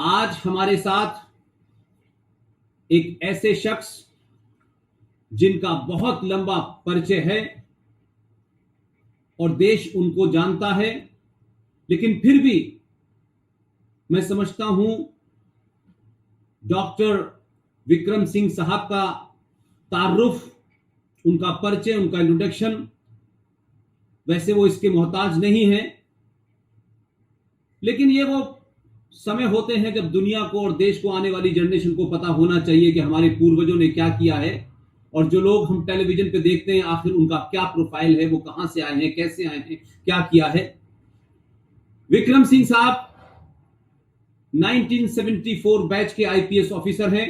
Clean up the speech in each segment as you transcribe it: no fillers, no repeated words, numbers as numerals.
आज हमारे साथ एक ऐसे शख्स जिनका बहुत लंबा परिचय है और देश उनको जानता है, लेकिन फिर भी मैं समझता हूं डॉक्टर विक्रम सिंह साहब का तारुफ, उनका परिचय, उनका इंट्रोडक्शन, वैसे वो इसके मोहताज नहीं है, लेकिन ये वो समय होते हैं जब दुनिया को और देश को, आने वाली जनरेशन को पता होना चाहिए कि हमारे पूर्वजों ने क्या किया है, और जो लोग हम टेलीविजन पे देखते हैं आखिर उनका क्या प्रोफाइल है, वो कहां से आए हैं, कैसे आए हैं, क्या किया है। विक्रम सिंह साहब 1974 बैच के आईपीएस ऑफिसर हैं।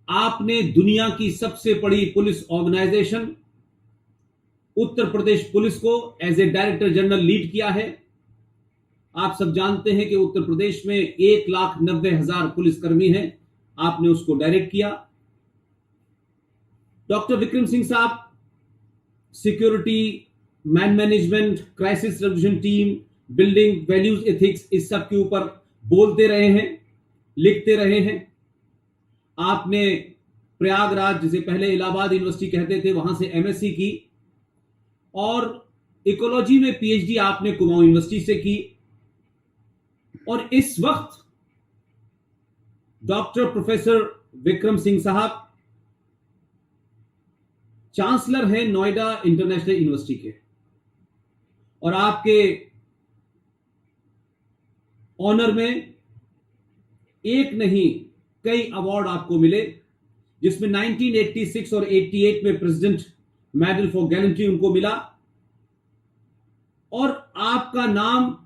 आपने दुनिया की सबसे बड़ी police organisation Uttar Pradesh police को as a director general lead किया है। आप सब जानते हैं कि उत्तर प्रदेश में 1,90,000 पुलिसकर्मी हैं, आपने उसको डायरेक्ट किया। डॉक्टर विक्रम सिंह साहब security, man management, crisis resolution team, building values, ethics, इस सब के ऊपर बोलते रहे हैं, लिखते रहे हैं। आपने प्रयागराज, जिसे पहले इलाहाबाद यूनिवर्सिटी कहते थे, वहां से एमएससी की, और इकोलॉजी में पीएचडी आपने कुमाऊं यूनिवर्सिटी से की। और इस वक्त डॉक्टर प्रोफेसर विक्रम सिंह साहब चांसलर हैं नोएडा इंटरनेशनल यूनिवर्सिटी के, और आपके ऑनर में एक नहीं कई अवार्ड आपको मिले, जिसमें 1986 और 88 में प्रेसिडेंट मेडल फॉर गैलेंट्री उनको मिला, और आपका नाम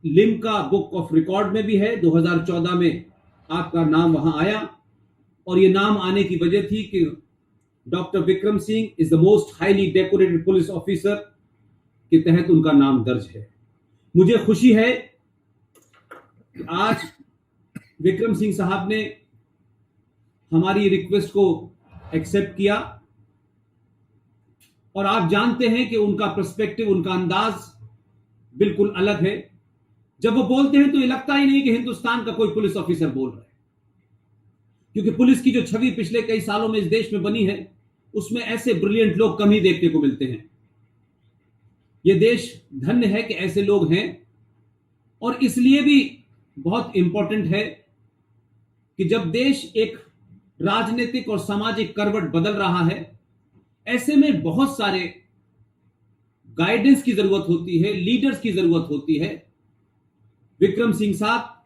लिम्का बुक ऑफ रिकॉर्ड में भी है। 2014 में आपका नाम वहां आया, और यह नाम आने की वजह थी कि doctor Vikram Singh is the most highly decorated police officer के तहत उनका नाम दर्ज है। मुझे खुशी है कि आज विक्रम सिंह साहब ने हमारी रिक्वेस्ट को एक्सेप्ट किया, और आप जानते हैं कि उनका पर्सपेक्टिव, उनका अंदाज बिल्कुल अलग है। जब वो बोलते हैं तो ये लगता ही नहीं कि हिंदुस्तान का कोई पुलिस ऑफिसर बोल रहा है, क्योंकि पुलिस की जो छवि पिछले कई सालों में इस देश में बनी है, उसमें ऐसे ब्रिलियंट लोग कम ही देखने को मिलते हैं। यह देश धन्य है कि ऐसे लोग हैं, और इसलिए भी बहुत इंपॉर्टेंट है कि जब देश एक राजनीतिक और सामाजिक करवट बदल रहा है, ऐसे में बहुत सारे गाइडेंस की जरूरत होती है, लीडर्स की जरूरत होती है। विक्रम सिंह साहब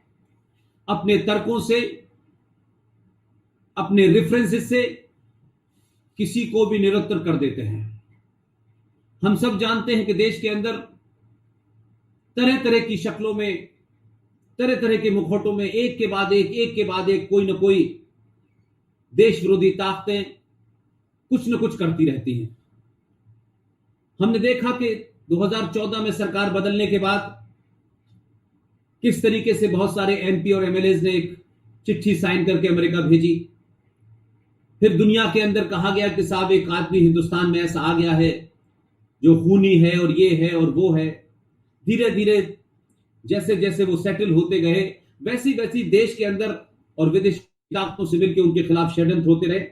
अपने तर्कों से, अपने रेफरेंसेस से किसी को भी निरुत्तर कर देते हैं। हम सब जानते हैं कि देश के अंदर तरह तरह की शक्लों में, तरह तरह के मुखौटों में एक के बाद एक कोई ना कोई देश विरोधी ताकतें कुछ न कुछ करती रहती हैं। हमने देखा कि 2014 में सरकार बदलने के बाद किस तरीके से बहुत सारे एमपी और एमएलएज ने एक चिट्ठी साइन करके अमेरिका भेजी। फिर दुनिया के अंदर कहा गया कि साहब एक आदमी हिंदुस्तान में ऐसा आ गया है जो खूनी है और ये है और वो है। धीरे धीरे जैसे जैसे वो सेटल होते गए, वैसी वैसी देश के अंदर और विदेशी ताकतों से मिलकर उनके खिलाफ षड्यंत्र होते रहे,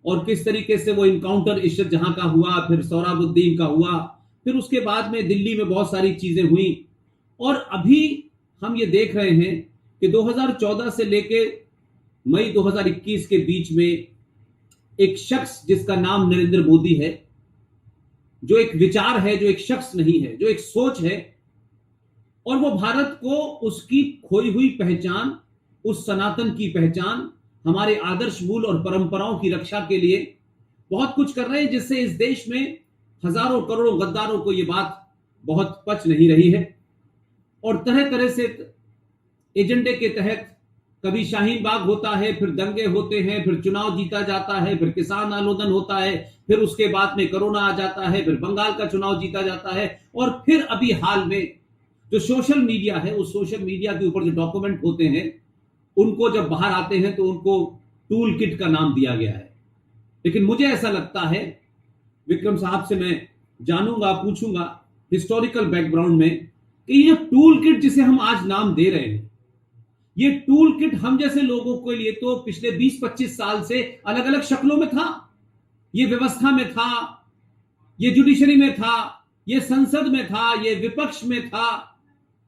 और किस तरीके से वो इनकाउंटर इशरत जहां का हुआ, फिर सोहराबुद्दीन का हुआ, फिर उसके बाद में दिल्ली में बहुत सारी चीजें हुई। और अभी हम ये देख रहे हैं कि 2014 से लेके मई 2021 के बीच में एक शख्स जिसका नाम नरेंद्र मोदी है, जो एक विचार है, जो एक शख्स नहीं है, जो एक सोच है, और वो भारत को उसकी खोई हुई पहचान, उस सनातन की पहचान, हमारे आदर्श मूल और परंपराओं की रक्षा के लिए बहुत कुछ कर रहे हैं, जिससे इस देश में हजारों करोड़ों गद्दारों को यह बात बहुत पच नहीं रही है। और तरह तरह से एजेंडे के तहत कभी शाहीन बाग होता है, फिर दंगे होते हैं, फिर चुनाव जीता जाता है, फिर किसान आंदोलन होता है, फिर उसके बाद में कोरोना आ जाता है, फिर बंगाल का चुनाव जीता जाता है, और फिर अभी हाल में जो सोशल मीडिया है, उस सोशल मीडिया के ऊपर जो डॉक्यूमेंट होते हैं, उनको जब बाहर आते हैं तो उनको टूल किट का नाम दिया गया है। लेकिन मुझे ऐसा लगता है, विक्रम साहब से मैं जानूंगा, पूछूंगा हिस्टोरिकल बैकग्राउंड में, कि ये टूल किट जिसे हम आज नाम दे रहे हैं, ये टूल किट हम जैसे लोगों के लिए तो पिछले 20-25 साल से अलग अलग शक्लों में था। ये व्यवस्था में था, ये जुडिशरी में था, ये संसद में था, ये विपक्ष में था,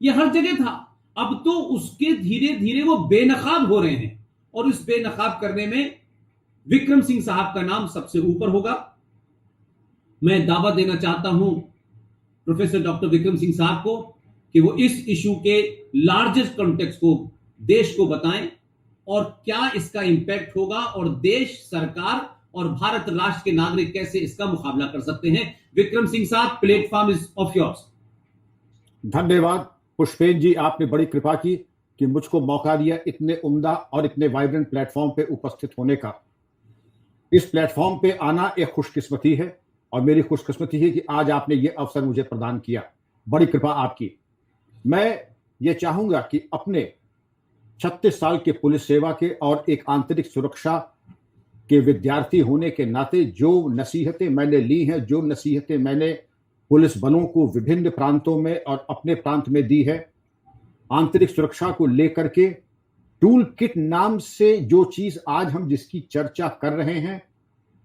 ये हर जगह था। अब तो उसके धीरे धीरे वो बेनकाब हो रहे हैं और इस बेनकाब करने में विक्रम सिंह साहब का नाम सबसे ऊपर होगा। मैं दावा देना चाहता हूं प्रोफेसर डॉक्टर विक्रम सिंह साहब को कि वो इस इशू के लार्जेस्ट कॉन्टेक्स्ट को देश को बताएं और क्या इसका इंपैक्ट होगा और देश, सरकार और भारत राष्ट्र के नागरिक कैसे इसका मुकाबला कर सकते हैं। विक्रम सिंह साहब, प्लेटफॉर्म इज ऑफ योर्स। धन्यवाद पुष्पेन जी, आपने बड़ी कृपा की कि मुझको मौका दिया इतने उम्दा और इतने वाइब्रेंट प्लेटफॉर्म पे उपस्थित होने का। इस प्लेटफॉर्म पे आना एक खुशकिस्मती है और मेरी खुशकिस्मती है कि आज आपने ये अवसर मुझे प्रदान किया। बड़ी कृपा आपकी। मैं ये चाहूंगा कि अपने 36 साल के पुलिस सेवा के और एक आंतरिक सुरक्षा के विद्यार्थी होने के नाते जो नसीहतें मैंने ली हैं, जो नसीहतें मैंने पुलिस बलों को विभिन्न प्रांतों में और अपने प्रांत में दी है, आंतरिक सुरक्षा को लेकर के टूल किट नाम से जो चीज आज हम जिसकी चर्चा कर रहे हैं,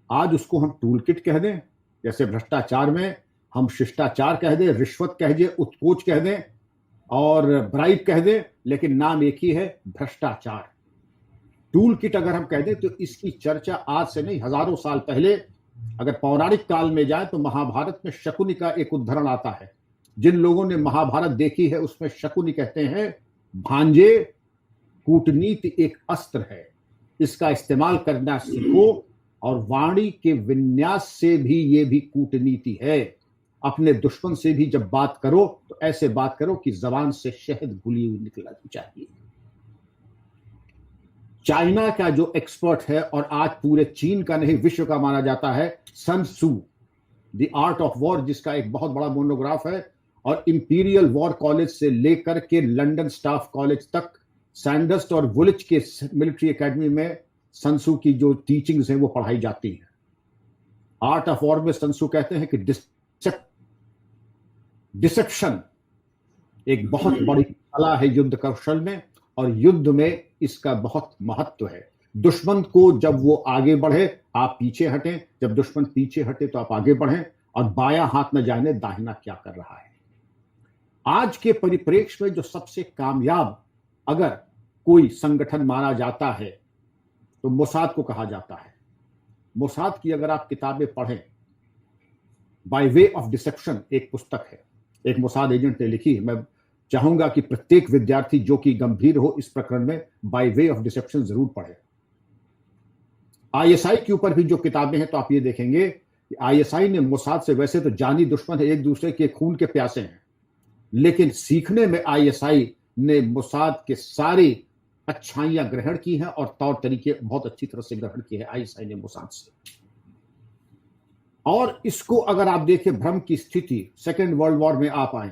आज उसको हम टूल किट कह दें, जैसे भ्रष्टाचार में हम शिष्टाचार कह दें, रिश्वत कह दें, उत्कोच कह दें और ब्राइब कह दें, लेकिन नाम एक ही है, भ्रष्टाचार। टूल किट अगर हम कह दें तो इसकी चर्चा आज से नहीं, हजारों साल पहले अगर पौराणिक काल में जाए तो महाभारत में शकुनी का एक उदाहरण आता है। जिन लोगों ने महाभारत देखी है उसमें शकुनी कहते हैं, भांजे कूटनीति एक अस्त्र है, इसका इस्तेमाल करना सीखो और वाणी के विन्यास से भी ये भी कूटनीति है। अपने दुश्मन से भी जब बात करो तो ऐसे बात करो कि जबान से शहद घुली हुई निकलना चाहिए। चाइना का जो एक्सपर्ट है और आज पूरे चीन का नहीं विश्व का माना जाता है, Sun Tzu, the art of war, जिसका एक बहुत बड़ा मोनोग्राफ है और इंपीरियल वॉर कॉलेज से लेकर के लंदन स्टाफ कॉलेज तक सैंडर्स और वुलिच के मिलिट्री एकेडमी में सन त्सू की जो टीचिंग्स हैं वो पढ़ाई जाती हैं। आर्ट ऑफ वॉर में सन त्सू कहते हैं कि डिसेप्शन एक बहुत बड़ी कला है युद्ध कौशल में और युद्ध में इसका बहुत महत्व है। दुश्मन को जब वो आगे बढ़े आप पीछे हटें, जब दुश्मन पीछे हटे तो आप आगे बढ़ें और बायां हाथ न जाने दाहिना क्या कर रहा है। आज के परिप्रेक्ष्य में जो सबसे कामयाब अगर कोई संगठन माना जाता है तो मोसाद को कहा जाता है। मोसाद की अगर आप किताबें पढ़ें, बाय वे ऑफ डिसेप्शन एक पुस्तक है, एक मोसाद एजेंट ने लिखी है। मैं चाहूंगा कि प्रत्येक विद्यार्थी जो कि गंभीर हो इस प्रकरण में बाय वे ऑफ डिसेप्शन जरूर पढ़े। आईएसआई के ऊपर भी जो किताबें हैं तो आप ये देखेंगे कि आईएसआई ने मोसाद से, वैसे तो जानी दुश्मन है, एक दूसरे के खून के प्यासे हैं, लेकिन सीखने में आईएसआई ने मोसाद के सारी अच्छाइयां ग्रहण की हैं और तौर तरीके बहुत अच्छी तरह से ग्रहण किए हैं आईएसआई ने मोसाद से। और इसको अगर आप देखें भ्रम की स्थिति, सेकेंड वर्ल्ड वॉर में आप आए,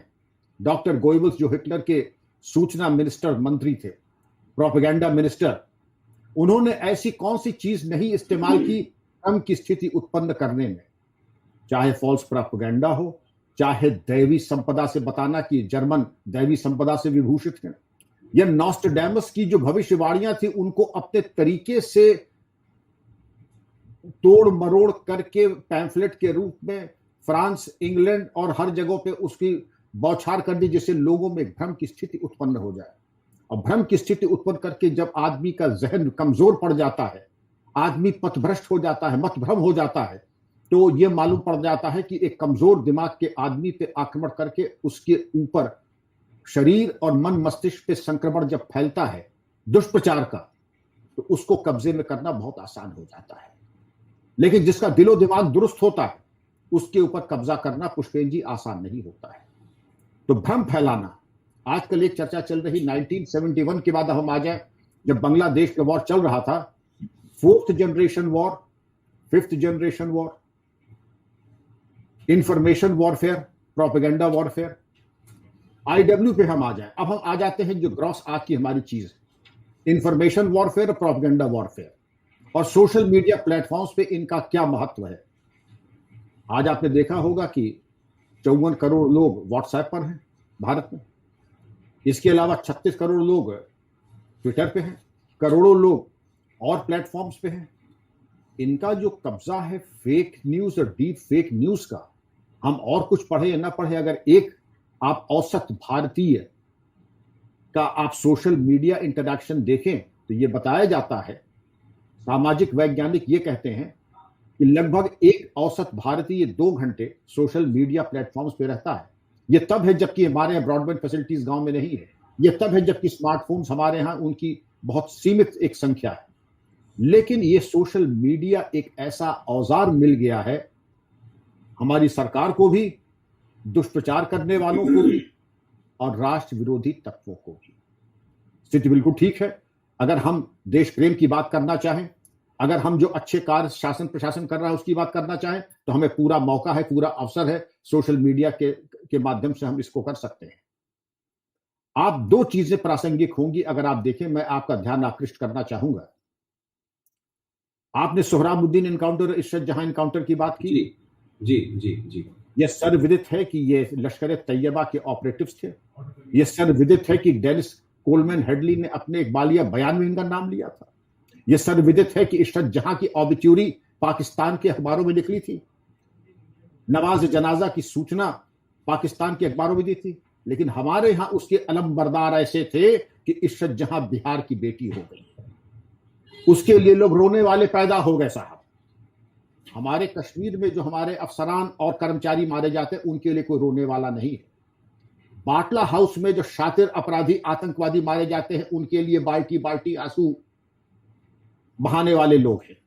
डॉक्टर गोइबल्स जो हिटलर के सूचना मिनिस्टर मंत्री थे, प्रोपेगेंडा मिनिस्टर, उन्होंने ऐसी कौन सी चीज नहीं इस्तेमाल की भ्रम की स्थिति उत्पन्न करने में, चाहे फॉल्स प्रोपेगेंडा हो, चाहे दैवी संपदा से बताना कि जर्मन दैवी संपदा से विभूषित हैं, या नॉस्ट्रडेमस की जो भविष्यवाणियां थी उनको अपने तरीके से तोड़ मरोड़ करके पैम्फलेट के रूप में फ्रांस, इंग्लैंड और हर जगह पे उसकी बौछार कर दी, जिससे लोगों में भ्रम की स्थिति उत्पन्न हो जाए। और भ्रम की स्थिति उत्पन्न करके जब आदमी का जहन कमजोर पड़ जाता है, आदमी पथभ्रष्ट हो जाता है, मतभ्रम हो जाता है, तो यह मालूम पड़ जाता है कि एक कमजोर दिमाग के आदमी पे आक्रमण करके उसके ऊपर शरीर और मन मस्तिष्क पे संक्रमण जब फैलता है दुष्प्रचार का, तो उसको कब्जे में करना बहुत आसान हो जाता है। लेकिन जिसका दिलो दिमाग दुरुस्त होता है उसके ऊपर कब्जा करना पुष्पेन जी आसान नहीं होता है। तो भ्रम फैलाना, आजकल एक चर्चा चल रही 1971 के बाद हम आ जाए, जब बांग्लादेश का वॉर चल रहा था, 4th generation war, 5th generation war, information warfare, propaganda warfare, IW पे हम आ जाए। अब हम आ जाते हैं जो ग्रॉस आज की हमारी चीज है, इंफॉर्मेशन वॉरफेयर, प्रोपेगेंडा वॉरफेयर और सोशल मीडिया प्लेटफॉर्म्स पे इनका क्या महत्व है। आज आपने देखा होगा कि 54 करोड़ लोग व्हाट्सएप पर हैं भारत में, इसके अलावा 36 करोड़ लोग ट्विटर पे हैं, करोड़ों लोग और प्लेटफॉर्म्स पे हैं। इनका जो कब्जा है फेक न्यूज और डीप फेक न्यूज का, हम और कुछ पढ़े या ना पढ़े, अगर एक आप औसत भारतीय का आप सोशल मीडिया इंटरैक्शन देखें तो ये बताया जाता है, सामाजिक वैज्ञानिक ये कहते हैं कि लगभग एक औसत भारतीय 2 घंटे सोशल मीडिया प्लेटफॉर्म्स पे रहता है। ये तब है जबकि हमारे यहाँ ब्रॉडबैंड फैसिलिटीज गांव में नहीं है। ये तब है जबकि स्मार्टफोन्स हमारे यहाँ उनकी बहुत सीमित एक संख्या है। लेकिन ये सोशल मीडिया एक ऐसा औजार मिल गया है हमारी सरकार को भी, दुष्प्रचार करने वालों को भी और राष्ट्र विरोधी तत्वों को भी। स्थिति बिल्कुल ठीक है। अगर हम देश प्रेम की बात करना चाहें, अगर हम जो अच्छे कार्य शासन प्रशासन कर रहा है उसकी बात करना चाहें, तो हमें पूरा मौका है, पूरा अवसर है। सोशल मीडिया के माध्यम से हम इसको कर सकते हैं। आप 2 चीजें प्रासंगिक होंगी अगर आप देखें, मैं आपका ध्यान आकृष्ट करना चाहूंगा। आपने सोहराबुद्दीन एनकाउंटर, इशरत जहां एनकाउंटर की बात की। जी जी जी जी। यह सर्वविदित है कि ये लश्कर तैयबा के ऑपरेटिव्स थे। यह सर्वविदित है कि डेनिस कोलमैन हेडली ने अपने इकबालिया बयान में इनका नाम लिया था। यह सर्वविदित है कि इशरत जहां की ऑबिट्यूरी पाकिस्तान के अखबारों में निकली थी। नमाज जनाजा की सूचना पाकिस्तान के अखबारों में दी थी। लेकिन हमारे यहां उसके अलमबरदार ऐसे थे कि इशरत जहां बिहार की बेटी हो गई, उसके लिए लोग रोने वाले पैदा हो गए साहब। हमारे कश्मीर में जो हमारे अफसरान और कर्मचारी मारे जाते हैं उनके लिए कोई रोने वाला नहीं है। बाटला हाउस में जो शातिर अपराधी आतंकवादी मारे जाते हैं उनके लिए बाल्टी बाल्टी आंसू बहाने वाले लोग हैं।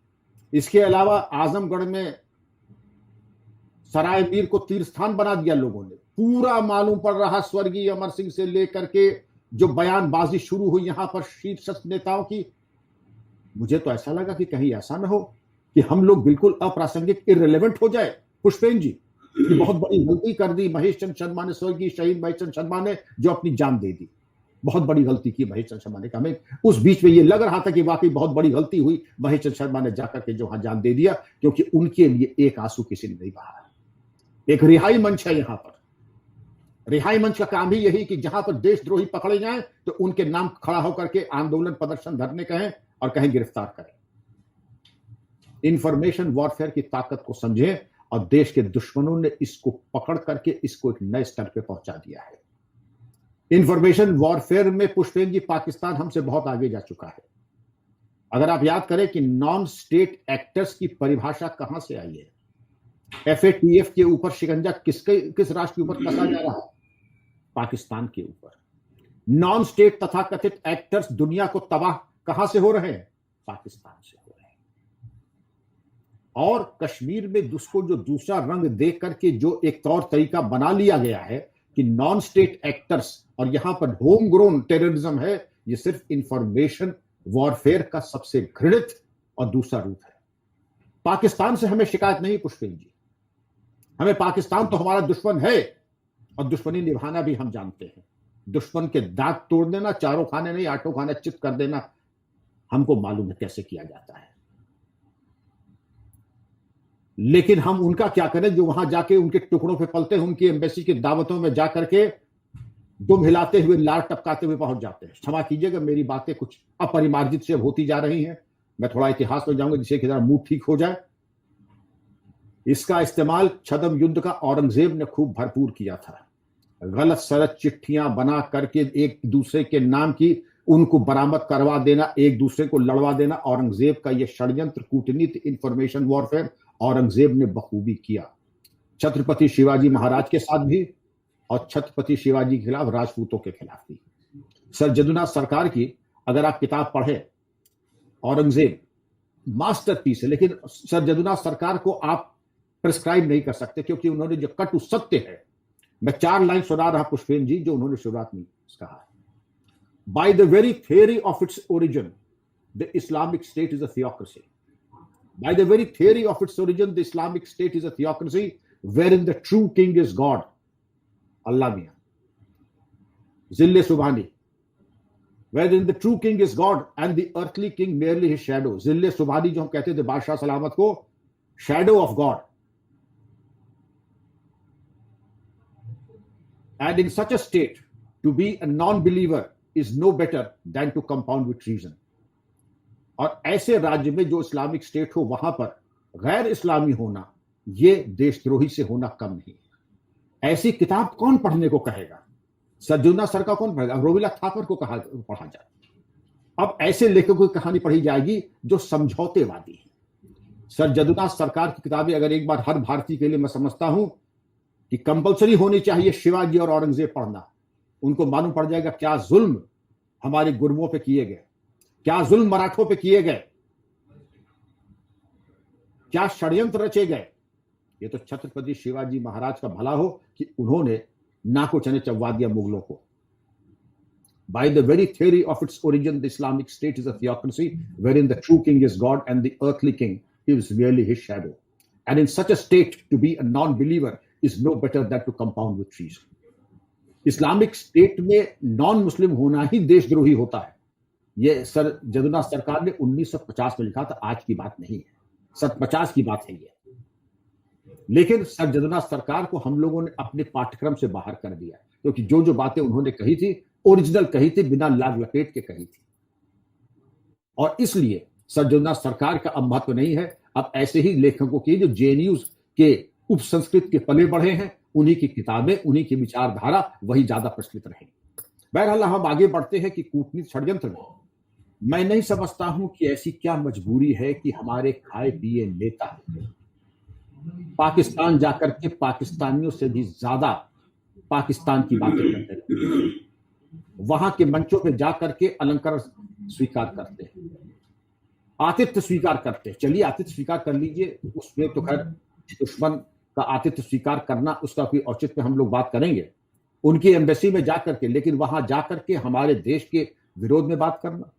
इसके अलावा आजमगढ़ में सराय मीर को तीर्थस्थान बना दिया लोगों ने। पूरा मालूम पड़ रहा स्वर्गीय अमर सिंह से लेकर के जो बयानबाजी शुरू हुई यहां पर शीर्षस्थ नेताओं की, मुझे तो ऐसा लगा कि कहीं ऐसा ना हो कि हम लोग बिल्कुल अप्रासंगिक इररिलेवेंट हो जाए। पुष्पेन जी ये बहुत बड़ी गलती कर दी महेश चंद्र शर्मा ने, स्वर्गीय शहीद महेश चंद्र शर्मा ने, जो अपनी जान दे दी। बहुत बड़ी गलती की महेश चंद्र शर्मा ने। हमें उस बीच में ये लग रहा था कि वाकई बहुत बड़ी गलती हुई, महेश चंद्र शर्मा ने जाकर के जो वहां जान दे दिया, क्योंकि उनके लिए एक आंसू किसी ने नहीं बहाया। एक रिहाई मंच है यहां पर। रिहाई मंच का काम ही यही कि जहां पर देशद्रोही पकड़े जाएं तो उनके नाम खड़ा होकर के आंदोलन प्रदर्शन धरने कहें और कहें गिरफ्तार करें। इंफॉर्मेशन वॉरफेयर की ताकत को समझें और देश के दुश्मनों ने इसको पकड़ करके इसको एक नए स्तर पे पहुंचा दिया है। इंफॉर्मेशन वॉरफेयर में पुष्पेन जी पाकिस्तान हमसे बहुत आगे जा चुका है। अगर आप याद करें कि नॉन स्टेट एक्टर्स की परिभाषा कहां से आई है, FATF के ऊपर शिकंजा किस राष्ट्र के ऊपर कसा जा रहा है? पाकिस्तान के ऊपर। नॉन स्टेट तथाकथित एक्टर्स दुनिया को तबाह कहां से हो रहे हैं? पाकिस्तान से हो रहे हैं। और कश्मीर में उसको जो दूसरा रंग देख करके जो एक तौर तरीका बना लिया गया है कि नॉन स्टेट एक्टर्स और यहां पर होम ग्रोन टेररिज्म है, ये सिर्फ इंफॉर्मेशन वॉरफेयर का सबसे घृणित और दूसरा रूप है। पाकिस्तान से हमें शिकायत नहीं पुष्पेन जी, हमें पाकिस्तान तो हमारा दुश्मन है और दुश्मनी निभाना भी हम जानते हैं। दुश्मन के दांत तोड़ देना, चारों खाने नहीं आठों खाने चित कर देना हमको मालूम है कैसे किया जाता है। लेकिन हम उनका क्या करें जो वहां जाके उनके टुकड़ों पे पलते हैं, उनकी एम्बेसी की दावतों में जाकर के दुम हिलाते हुए लार टपकाते हुए पहुंच जाते हैं। क्षमा कीजिएगा मेरी बातें कुछ अपरिमार्जित से होती जा रही हैं, मैं थोड़ा इतिहास में जाऊंगा जिससे कि जरा मूड ठीक हो जाए। इसका इस्तेमाल छद्म युद्ध का औरंगजेब ने खूब भरपूर किया था। गलत सलत चिट्ठियां बना करके एक दूसरे के नाम की उनको बरामद करवा देना, एक दूसरे को लड़वा देना, औरंगजेब का यह षड्यंत्र कूटनीति इंफॉर्मेशन वॉरफेयर औरंगजेब ने बखूबी किया। छत्रपति शिवाजी महाराज के साथ भी और छत्रपति शिवाजी के खिलाफ राजपूतों के खिलाफ भी। सर जदुनाथ सरकार की अगर आप किताब पढ़े, औरंगजेब मास्टरपीस है, लेकिन सर जदुनाथ सरकार को आप प्रिस्क्राइब नहीं कर सकते क्योंकि उन्होंने जो कटु सत्य है, मैं 4 लाइन सुना रहा पुष्पेन जी जो उन्होंने शुरुआत में कहा है। By the very theory of its origin the Islamic state is a theocracy. By the very theory of its origin, the Islamic State is a theocracy wherein the true king is God. Allah Mian. Zille Subhani. Wherein the true king is God and the earthly king merely his shadow. Zille Subhani जो हम कहते थे बादशाह सलामत को, shadow of God. And in such a state, to be a non-believer is no better than to compound with treason. और ऐसे राज्य में जो इस्लामिक स्टेट हो वहां पर गैर इस्लामी होना ये देशद्रोही से होना कम नहीं। ऐसी किताब कौन पढ़ने को कहेगा? सज्जुना सर का कौन पढ़ेगा? रोविला थापर को पढ़ा जाए। अब ऐसे लेखकों की कहानी पढ़ी जाएगी जो समझौतेवादी है। सर जदुनाथ सरकार की किताबें अगर एक बार हर भारतीय के लिए मैं समझता हूं कि कंपलसरी होनी चाहिए शिवाजी और औरंगजेब पढ़ना, उनको मालूम पड़ जाएगा क्या जुल्म हमारे गुरुओं पे किए गए, क्या जुल्म मराठों पे किए गए, क्या षड्यंत्र रचे गए। ये तो छत्रपति शिवाजी महाराज का भला हो कि उन्होंने नाको चने चबवा दिया मुगलों को। By the very theory of its origin, the Islamic State is a theocracy wherein the true king is God and the earthly king is merely his shadow. And in such a state, to be a non-believer is no better than to compound with treason. Islamic state में non Muslim होना ही देशद्रोही होता है। यह sir Jadunath सरकार ने 1950 में लिखा था, आज की बात नहीं है, 50 की बात है ये। लेकिन सर जदुनाथ सरकार को हम लोगों ने अपने पाठ्यक्रम से बाहर कर दिया, क्योंकि जो बातें उन्होंने कही थी ओरिजिनल कही थी, बिना लाग लपेट के कही थी। और इसलिए सर जदुनाथ सरकार का अब महत्व नहीं है। अब ऐसे ही लेखकों की जो जेएनयूज के उपसंस्कृत के पले बढ़े हैं, उन्हीं की किताबें, उन्हीं की विचारधारा वही ज्यादा प्रचलित रहेंगी। बहरहाल हम आगे बढ़ते हैं कि कूटनीति षड्यंत्र में मैं नहीं समझता हूं कि ऐसी क्या मजबूरी है कि हमारे खाए पिए नेता पाकिस्तान जाकर के पाकिस्तानियों से भी ज्यादा पाकिस्तान की बातें करते हैं, वहां के मंचों पे जाकर के अलंकार स्वीकार करते हैं, आतिथ्य स्वीकार करते हैं। चलिए आतिथ्य स्वीकार कर लीजिए, उसमें तो खैर दुश्मन का आतिथ्य स्वीकार करना उसका कोई औचित्य पे हम लोग बात करेंगे, उनकी एम्बेसी में जाकर के। लेकिन वहां जाकर के हमारे देश के विरोध में बात करना,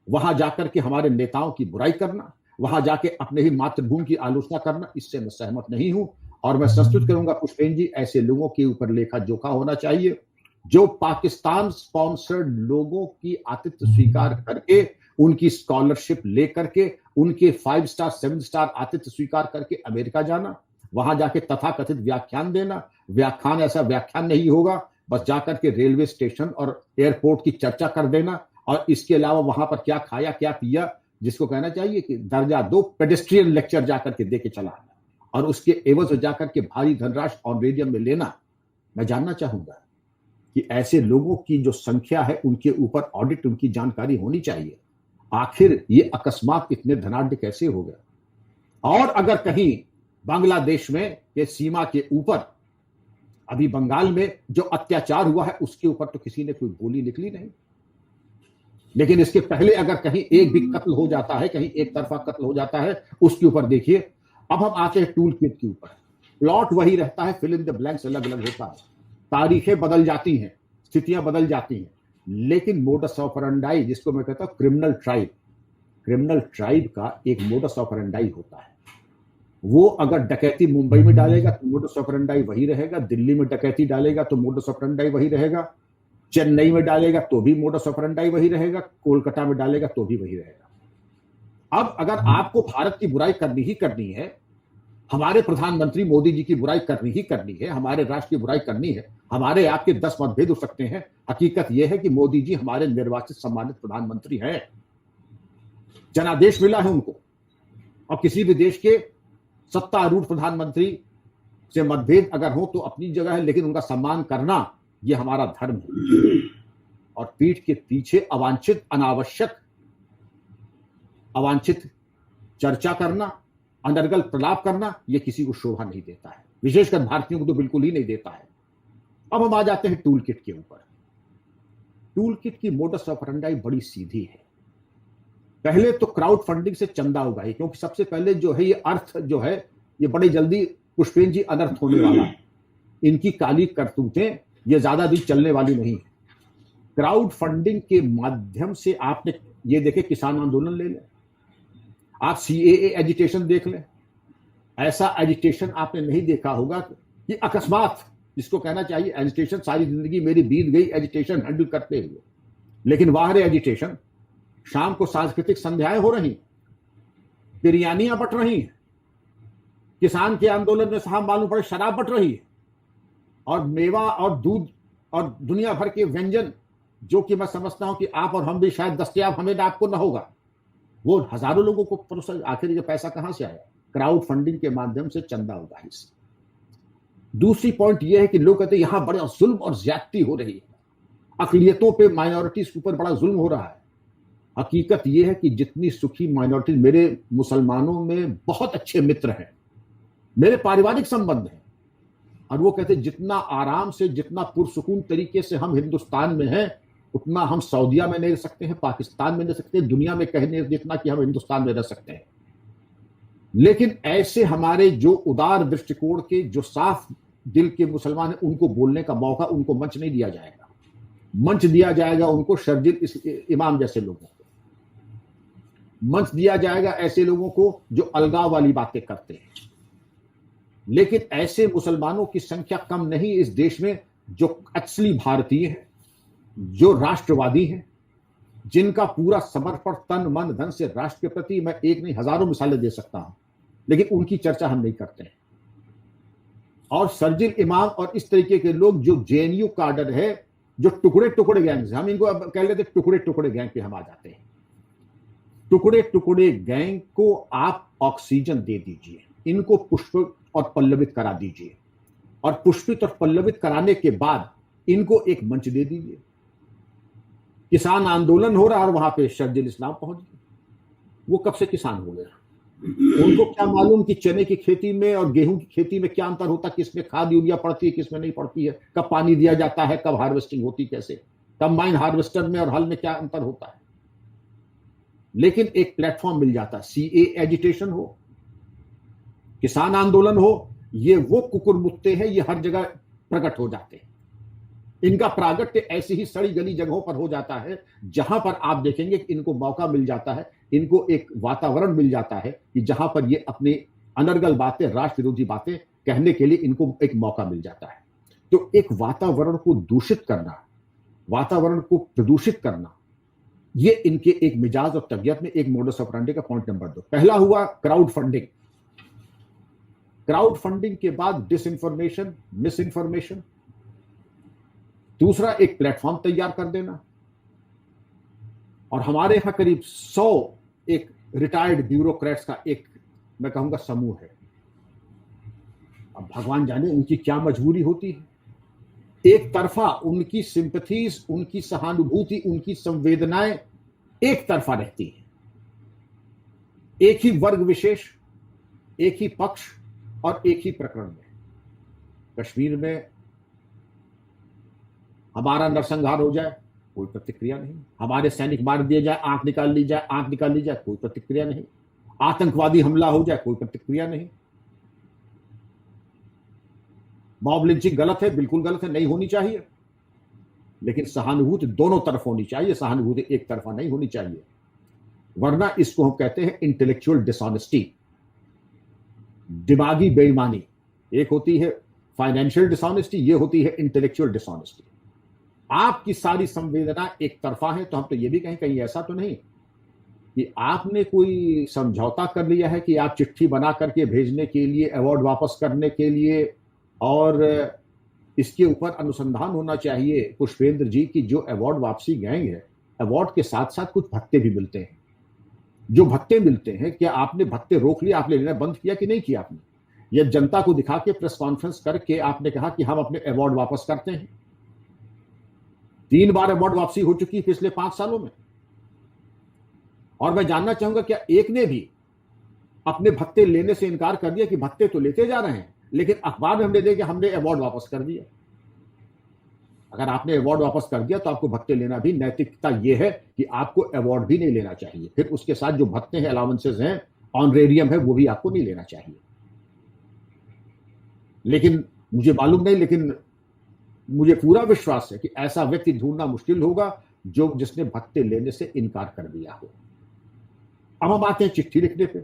वहां जाकर के हमारे नेताओं की बुराई करना, वहां जाके अपने ही मातृभूमि की आलोचना करना, इससे मैं सहमत नहीं हूं। और मैं संस्तुत करूंगा पुष्पेन जी, ऐसे लोगों के ऊपर लेखा जोखा होना चाहिए जो पाकिस्तान स्पॉन्सर्ड लोगों की आतिथ्य स्वीकार करके, उनकी स्कॉलरशिप लेकर के, उनके 5 स्टार 7 स्टार आतिथ्य स्वीकार करके अमेरिका जाना, वहां जाके तथाकथित व्याख्यान देना। व्याख्यान ऐसा व्याख्यान नहीं होगा, बस जाकर के रेलवे स्टेशन और एयरपोर्ट की चर्चा कर देना, और इसके अलावा वहां पर क्या खाया क्या पिया, जिसको कहना चाहिए कि दर्जा 2 पेडेस्ट्रियन लेक्चर जाकर के दे के चला आना, और उसके एवज में जाकर के भारी धनराशि ऑनरेडियम में लेना। मैं जानना चाहूंगा कि ऐसे लोगों की जो संख्या है उनके ऊपर ऑडिट, उनकी जानकारी होनी चाहिए। आखिर ये अकस्मात इतने धनाढ्य कैसे हो गया? और अगर कहीं बांग्लादेश में ये सीमा के ऊपर अभी बंगाल में जो अत्याचार हुआ है उसके ऊपर तो किसी ने कोई बोली निकली नहीं, लेकिन इसके पहले अगर कहीं एक भी कत्ल हो जाता है, कहीं एक तरफा कत्ल हो जाता है, उसके ऊपर देखिए। अब हम आते हैं टूल किट के ऊपर। प्लॉट वही रहता है, फिल इन द ब्लैंक्स अलग अलग होता है, तारीखें बदल जाती हैं, स्थितियां बदल जाती हैं, लेकिन मोडस ऑपरेंडाई, जिसको मैं कहता हूं क्रिमिनल ट्राइब का एक मोडस ऑपरेंडाई होता है। वो अगर डकैती मुंबई में डालेगा तो मोडस ऑपरेंडाई वही रहेगा, दिल्ली में डकैती डालेगा तो मोडस ऑपरेंडाई वही रहेगा, चेन्नई में डालेगा तो भी मोडस ऑपरेंडाई वही रहेगा, कोलकाता में डालेगा तो भी वही रहेगा। अब अगर आपको भारत की बुराई करनी ही करनी है, हमारे प्रधानमंत्री मोदी जी की बुराई करनी ही करनी है, हमारे राष्ट्र की बुराई करनी है, हमारे आपके 10 मतभेद हो सकते हैं, हकीकत यह है कि मोदी जी हमारे निर्वाचित सम्मानित प्रधानमंत्री हैं, जनादेश मिला है उनको। और किसी भी देश के सत्तारूढ़ प्रधानमंत्री से मतभेद अगर हो तो अपनी जगह है, लेकिन उनका सम्मान करना यह हमारा धर्म है। और पीठ के पीछे अवांछित, अनावश्यक, अवांछित चर्चा करना, अनर्गल प्रलाप करना, यह किसी को शोभा नहीं देता है, विशेषकर भारतीयों को तो बिल्कुल ही नहीं देता है। अब हम आ जाते हैं टूल किट के ऊपर। टूल किट की मोडस ऑपरेंडाई बड़ी सीधी है। पहले तो क्राउड फंडिंग से चंदा उगाए, क्योंकि सबसे पहले जो है ये अर्थ जो है ये बड़ी जल्दी पुष्पेन जी अनर्थ होने वाला है। इनकी काली करतूतें ये ज्यादा दिन चलने वाली नहीं है। क्राउड फंडिंग के माध्यम से आपने ये देखे, किसान आंदोलन ले लें, आप सीएए एजिटेशन देख लें, ऐसा एजिटेशन आपने नहीं देखा होगा कि अकस्मात, जिसको कहना चाहिए एजिटेशन, सारी जिंदगी मेरी बीत गई एजिटेशन हैंडल करते हुए, लेकिन बाहर एजिटेशन, शाम को सांस्कृतिक संध्याएं हो रही, बिरयानियां बट रही हैं, किसान के आंदोलन में साहब मालूम पड़े शराब बट रही है, और मेवा और दूध और दुनिया भर के व्यंजन जो कि मैं समझता हूं कि आप और हम भी शायद दस्तयाब हमें आपको ना होगा, वो हजारों लोगों को प्रोसेस, आखिर ये पैसा कहां से आया? क्राउड फंडिंग के माध्यम से, चंदा उगाही से। दूसरी पॉइंट ये है कि लोग कहते हैं यहां बड़ा जुल्म और ज्यादती हो रही है, अकलियतों पे, माइनॉरिटीज के ऊपर बड़ा जुल्म हो रहा है। हकीकत यह है कि जितनी सुखी माइनॉरिटीज, मेरे मुसलमानों में बहुत अच्छे मित्र हैं, मेरे पारिवारिक संबंध हैं, और वो कहते हैं जितना आराम से, जितना पुरसुकून तरीके से हम हिंदुस्तान में हैं, उतना हम सऊदीया में नहीं रह सकते हैं, पाकिस्तान में नहीं रह सकते, दुनिया में कहने जितना कि हम हिंदुस्तान में रह सकते हैं। लेकिन ऐसे हमारे जो उदार दृष्टिकोण के, जो साफ दिल के मुसलमान हैं, उनको बोलने का मौका, उनको मंच नहीं दिया जाएगा। मंच दिया जाएगा उनको शर्जिल इमाम जैसे लोगों को, मंच दिया जाएगा ऐसे लोगों को जो अलगाव वाली बातें करते हैं। लेकिन ऐसे मुसलमानों की संख्या कम नहीं इस देश में जो असली भारतीय हैं, जो राष्ट्रवादी हैं, जिनका पूरा समर्पण तन मन धन से राष्ट्र के प्रति, मैं एक नहीं हजारों मिसालें दे सकता हूं, लेकिन उनकी चर्चा हम नहीं करते हैं। और शर्जिल इमाम और इस तरीके के लोग जो जेएनयू काडर है, जो टुकड़े टुकड़े गैंग, हम इनको अब कह लेते टुकड़े टुकड़े गैंग पे हम आ जाते हैं। टुकड़े टुकड़े गैंग को आप ऑक्सीजन दे दीजिए, इनको पुष्पित और पल्लवित करा दीजिए, और पुष्पित और पल्लवित कराने के बाद इनको एक मंच दे दीजिए। किसान आंदोलन हो रहा है और वहां पे शर्जिल इस्लाम पहुंच गए। वो कब से किसान हो गए? उनको क्या मालूम कि चने की खेती में और गेहूं की खेती में क्या अंतर होता है, किसमें खाद यूरिया पड़ती है, किसमें नहीं पड़ती है, कब पानी दिया जाता है, कब हार्वेस्टिंग होती कैसे, कंबाइन हार्वेस्टर में और हल में क्या अंतर होता है। लेकिन एक प्लेटफॉर्म मिल जाता है, सीए एजिटेशन हो, किसान आंदोलन हो, ये वो कुकुरमुत्ते हैं, ये हर जगह प्रकट हो जाते हैं। इनका प्रागट्य ऐसी ही सड़ी गली जगहों पर हो जाता है जहां पर आप देखेंगे कि इनको मौका मिल जाता है, इनको एक वातावरण मिल जाता है कि जहां पर ये अपनी अनर्गल बातें, राष्ट्र विरोधी बातें कहने के लिए इनको एक मौका मिल जाता है। तो एक वातावरण को दूषित करना, वातावरण को प्रदूषित करना, ये इनके एक मिजाज और तबियत में एक मोडस ऑपरेंडी का पॉइंट नंबर 2। पहला हुआ क्राउड फंडिंग। क्राउड फंडिंग के बाद डिसइंफॉर्मेशन, मिस इंफॉर्मेशन। दूसरा एक प्लेटफॉर्म तैयार कर देना। और हमारे यहां करीब 100 एक रिटायर्ड ब्यूरोक्रेट्स का एक, मैं कहूंगा, समूह है। अब भगवान जाने उनकी क्या मजबूरी होती है। एक तरफा उनकी सिंपैथीज, उनकी सहानुभूति, उनकी संवेदनाएं एक तरफा रहती है, एक ही वर्ग विशेष, एक ही पक्ष और एक ही प्रकरण में। कश्मीर में हमारा नरसंहार हो जाए, कोई प्रतिक्रिया नहीं। हमारे सैनिक मार दिए जाए, आंख निकाल ली जाए, आंख निकाल ली जाए, कोई प्रतिक्रिया नहीं। आतंकवादी हमला हो जाए, कोई प्रतिक्रिया नहीं। मॉब लिंचिंग गलत है, बिल्कुल गलत है, नहीं होनी चाहिए, लेकिन सहानुभूति दोनों तरफ होनी चाहिए, सहानुभूति एक तरफा नहीं होनी चाहिए। वरना इसको हम कहते हैं इंटेलेक्चुअल डिसऑनेस्टी, दिमागी बेईमानी। एक होती है फाइनेंशियल डिसऑनेस्टी, ये होती है इंटेलेक्चुअल डिसऑनेस्टी। आपकी सारी संवेदना एक तरफा है, तो हम तो ये भी कहें कहीं ऐसा तो नहीं कि आपने कोई समझौता कर लिया है कि आप चिट्ठी बना करके भेजने के लिए, अवार्ड वापस करने के लिए, और इसके ऊपर अनुसंधान होना चाहिए पुष्पेंद्र जी की जो अवार्ड वापसी गैंग है, अवार्ड के साथ साथ कुछ भत्ते भी मिलते हैं। जो भत्ते मिलते हैं, क्या आपने भत्ते रोक लिया, आपने लेना बंद किया कि नहीं किया? आपने यह जनता को दिखा के प्रेस कॉन्फ्रेंस करके आपने कहा कि हम अपने अवार्ड वापस करते हैं। 3 बार अवार्ड वापसी हो चुकी है पिछले 5 सालों में। और मैं जानना चाहूंगा क्या एक ने भी अपने भत्ते लेने से इनकार कर दिया कि भत्ते तो लेते जा रहे हैं, लेकिन अखबार में हमने देखा कि हमने अवार्ड वापस कर दिया। अगर आपने अवार्ड वापस कर दिया तो आपको भत्ते लेना भी, नैतिकता यह है कि आपको अवार्ड भी नहीं लेना चाहिए। फिर उसके साथ जो भत्ते हैं, अलाउंसेस हैं, ऑनरेरियम है, वो भी आपको नहीं लेना चाहिए। लेकिन मुझे मालूम नहीं, लेकिन मुझे पूरा विश्वास है कि ऐसा व्यक्ति ढूंढना मुश्किल होगा जो जिसने भत्ते लेने से इनकार कर दिया हो। अब हम आते हैं चिट्ठी लिखने पे।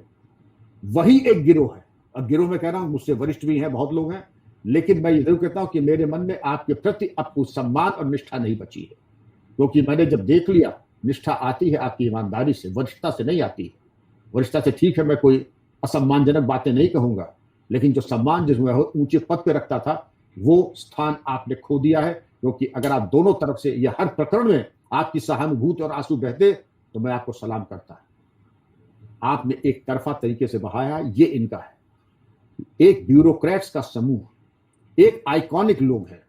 वही एक गिरोह है, और गिरोह में कह रहा हूं मुझसे वरिष्ठ भी हैं, बहुत लोग हैं, लेकिन मैं ये जरूर कहता हूं कि मेरे मन में आपके प्रति अब कुछ सम्मान और निष्ठा नहीं बची है, क्योंकि मैंने जब देख लिया निष्ठा आती है आपकी ईमानदारी से, वरिष्ठता से नहीं आती है। वरिष्ठता से ठीक है, मैं कोई असम्मानजनक बातें नहीं कहूंगा, लेकिन जो सम्मान जिसमें ऊंचे पद पे रखता था, वो स्थान आपने खो दिया है। क्योंकि अगर आप दोनों तरफ से या हर प्रकरण में आपकी सहानुभूति और आंसू बहते तो मैं आपको सलाम करता। आपने एक तरफा तरीके से बहाया, ये इनका है। एक ब्यूरोक्रेट्स का समूह, एक आइकॉनिक लोग हैं।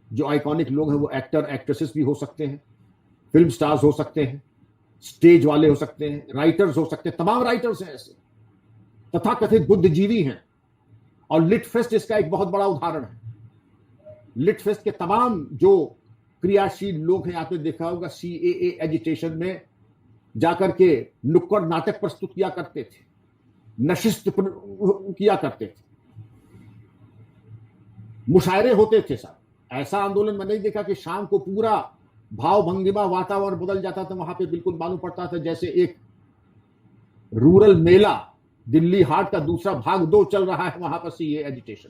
जो आइकॉनिक लोग हैं वो एक्टर एक्ट्रेसेस भी हो सकते हैं, फिल्म स्टार्स हो सकते हैं, स्टेज वाले हो सकते हैं, राइटर्स हो सकते हैं। तमाम राइटर्स हैं ऐसे, तथाकथित बुद्धिजीवी हैं। और लिट फेस्ट इसका एक बहुत बड़ा उदाहरण है। लिट फेस्ट के तमाम जो क्रियाशील लोग हैं, आपने देखा होगा CAA एजिटेशन में जाकर के नुक्कड़ नाटक प्रस्तुत किया करते थे, नशिस्त किया करते थे, मुशायरे होते थे। साहब, ऐसा आंदोलन मैंने नहीं देखा कि शाम को पूरा भाव भंगिमा वातावरण बदल जाता था। वहां पे बिल्कुल मालूम पड़ता था जैसे एक रूरल मेला, दिल्ली हाट का दूसरा भाग 2 चल रहा है वहां पर CAA एजिटेशन।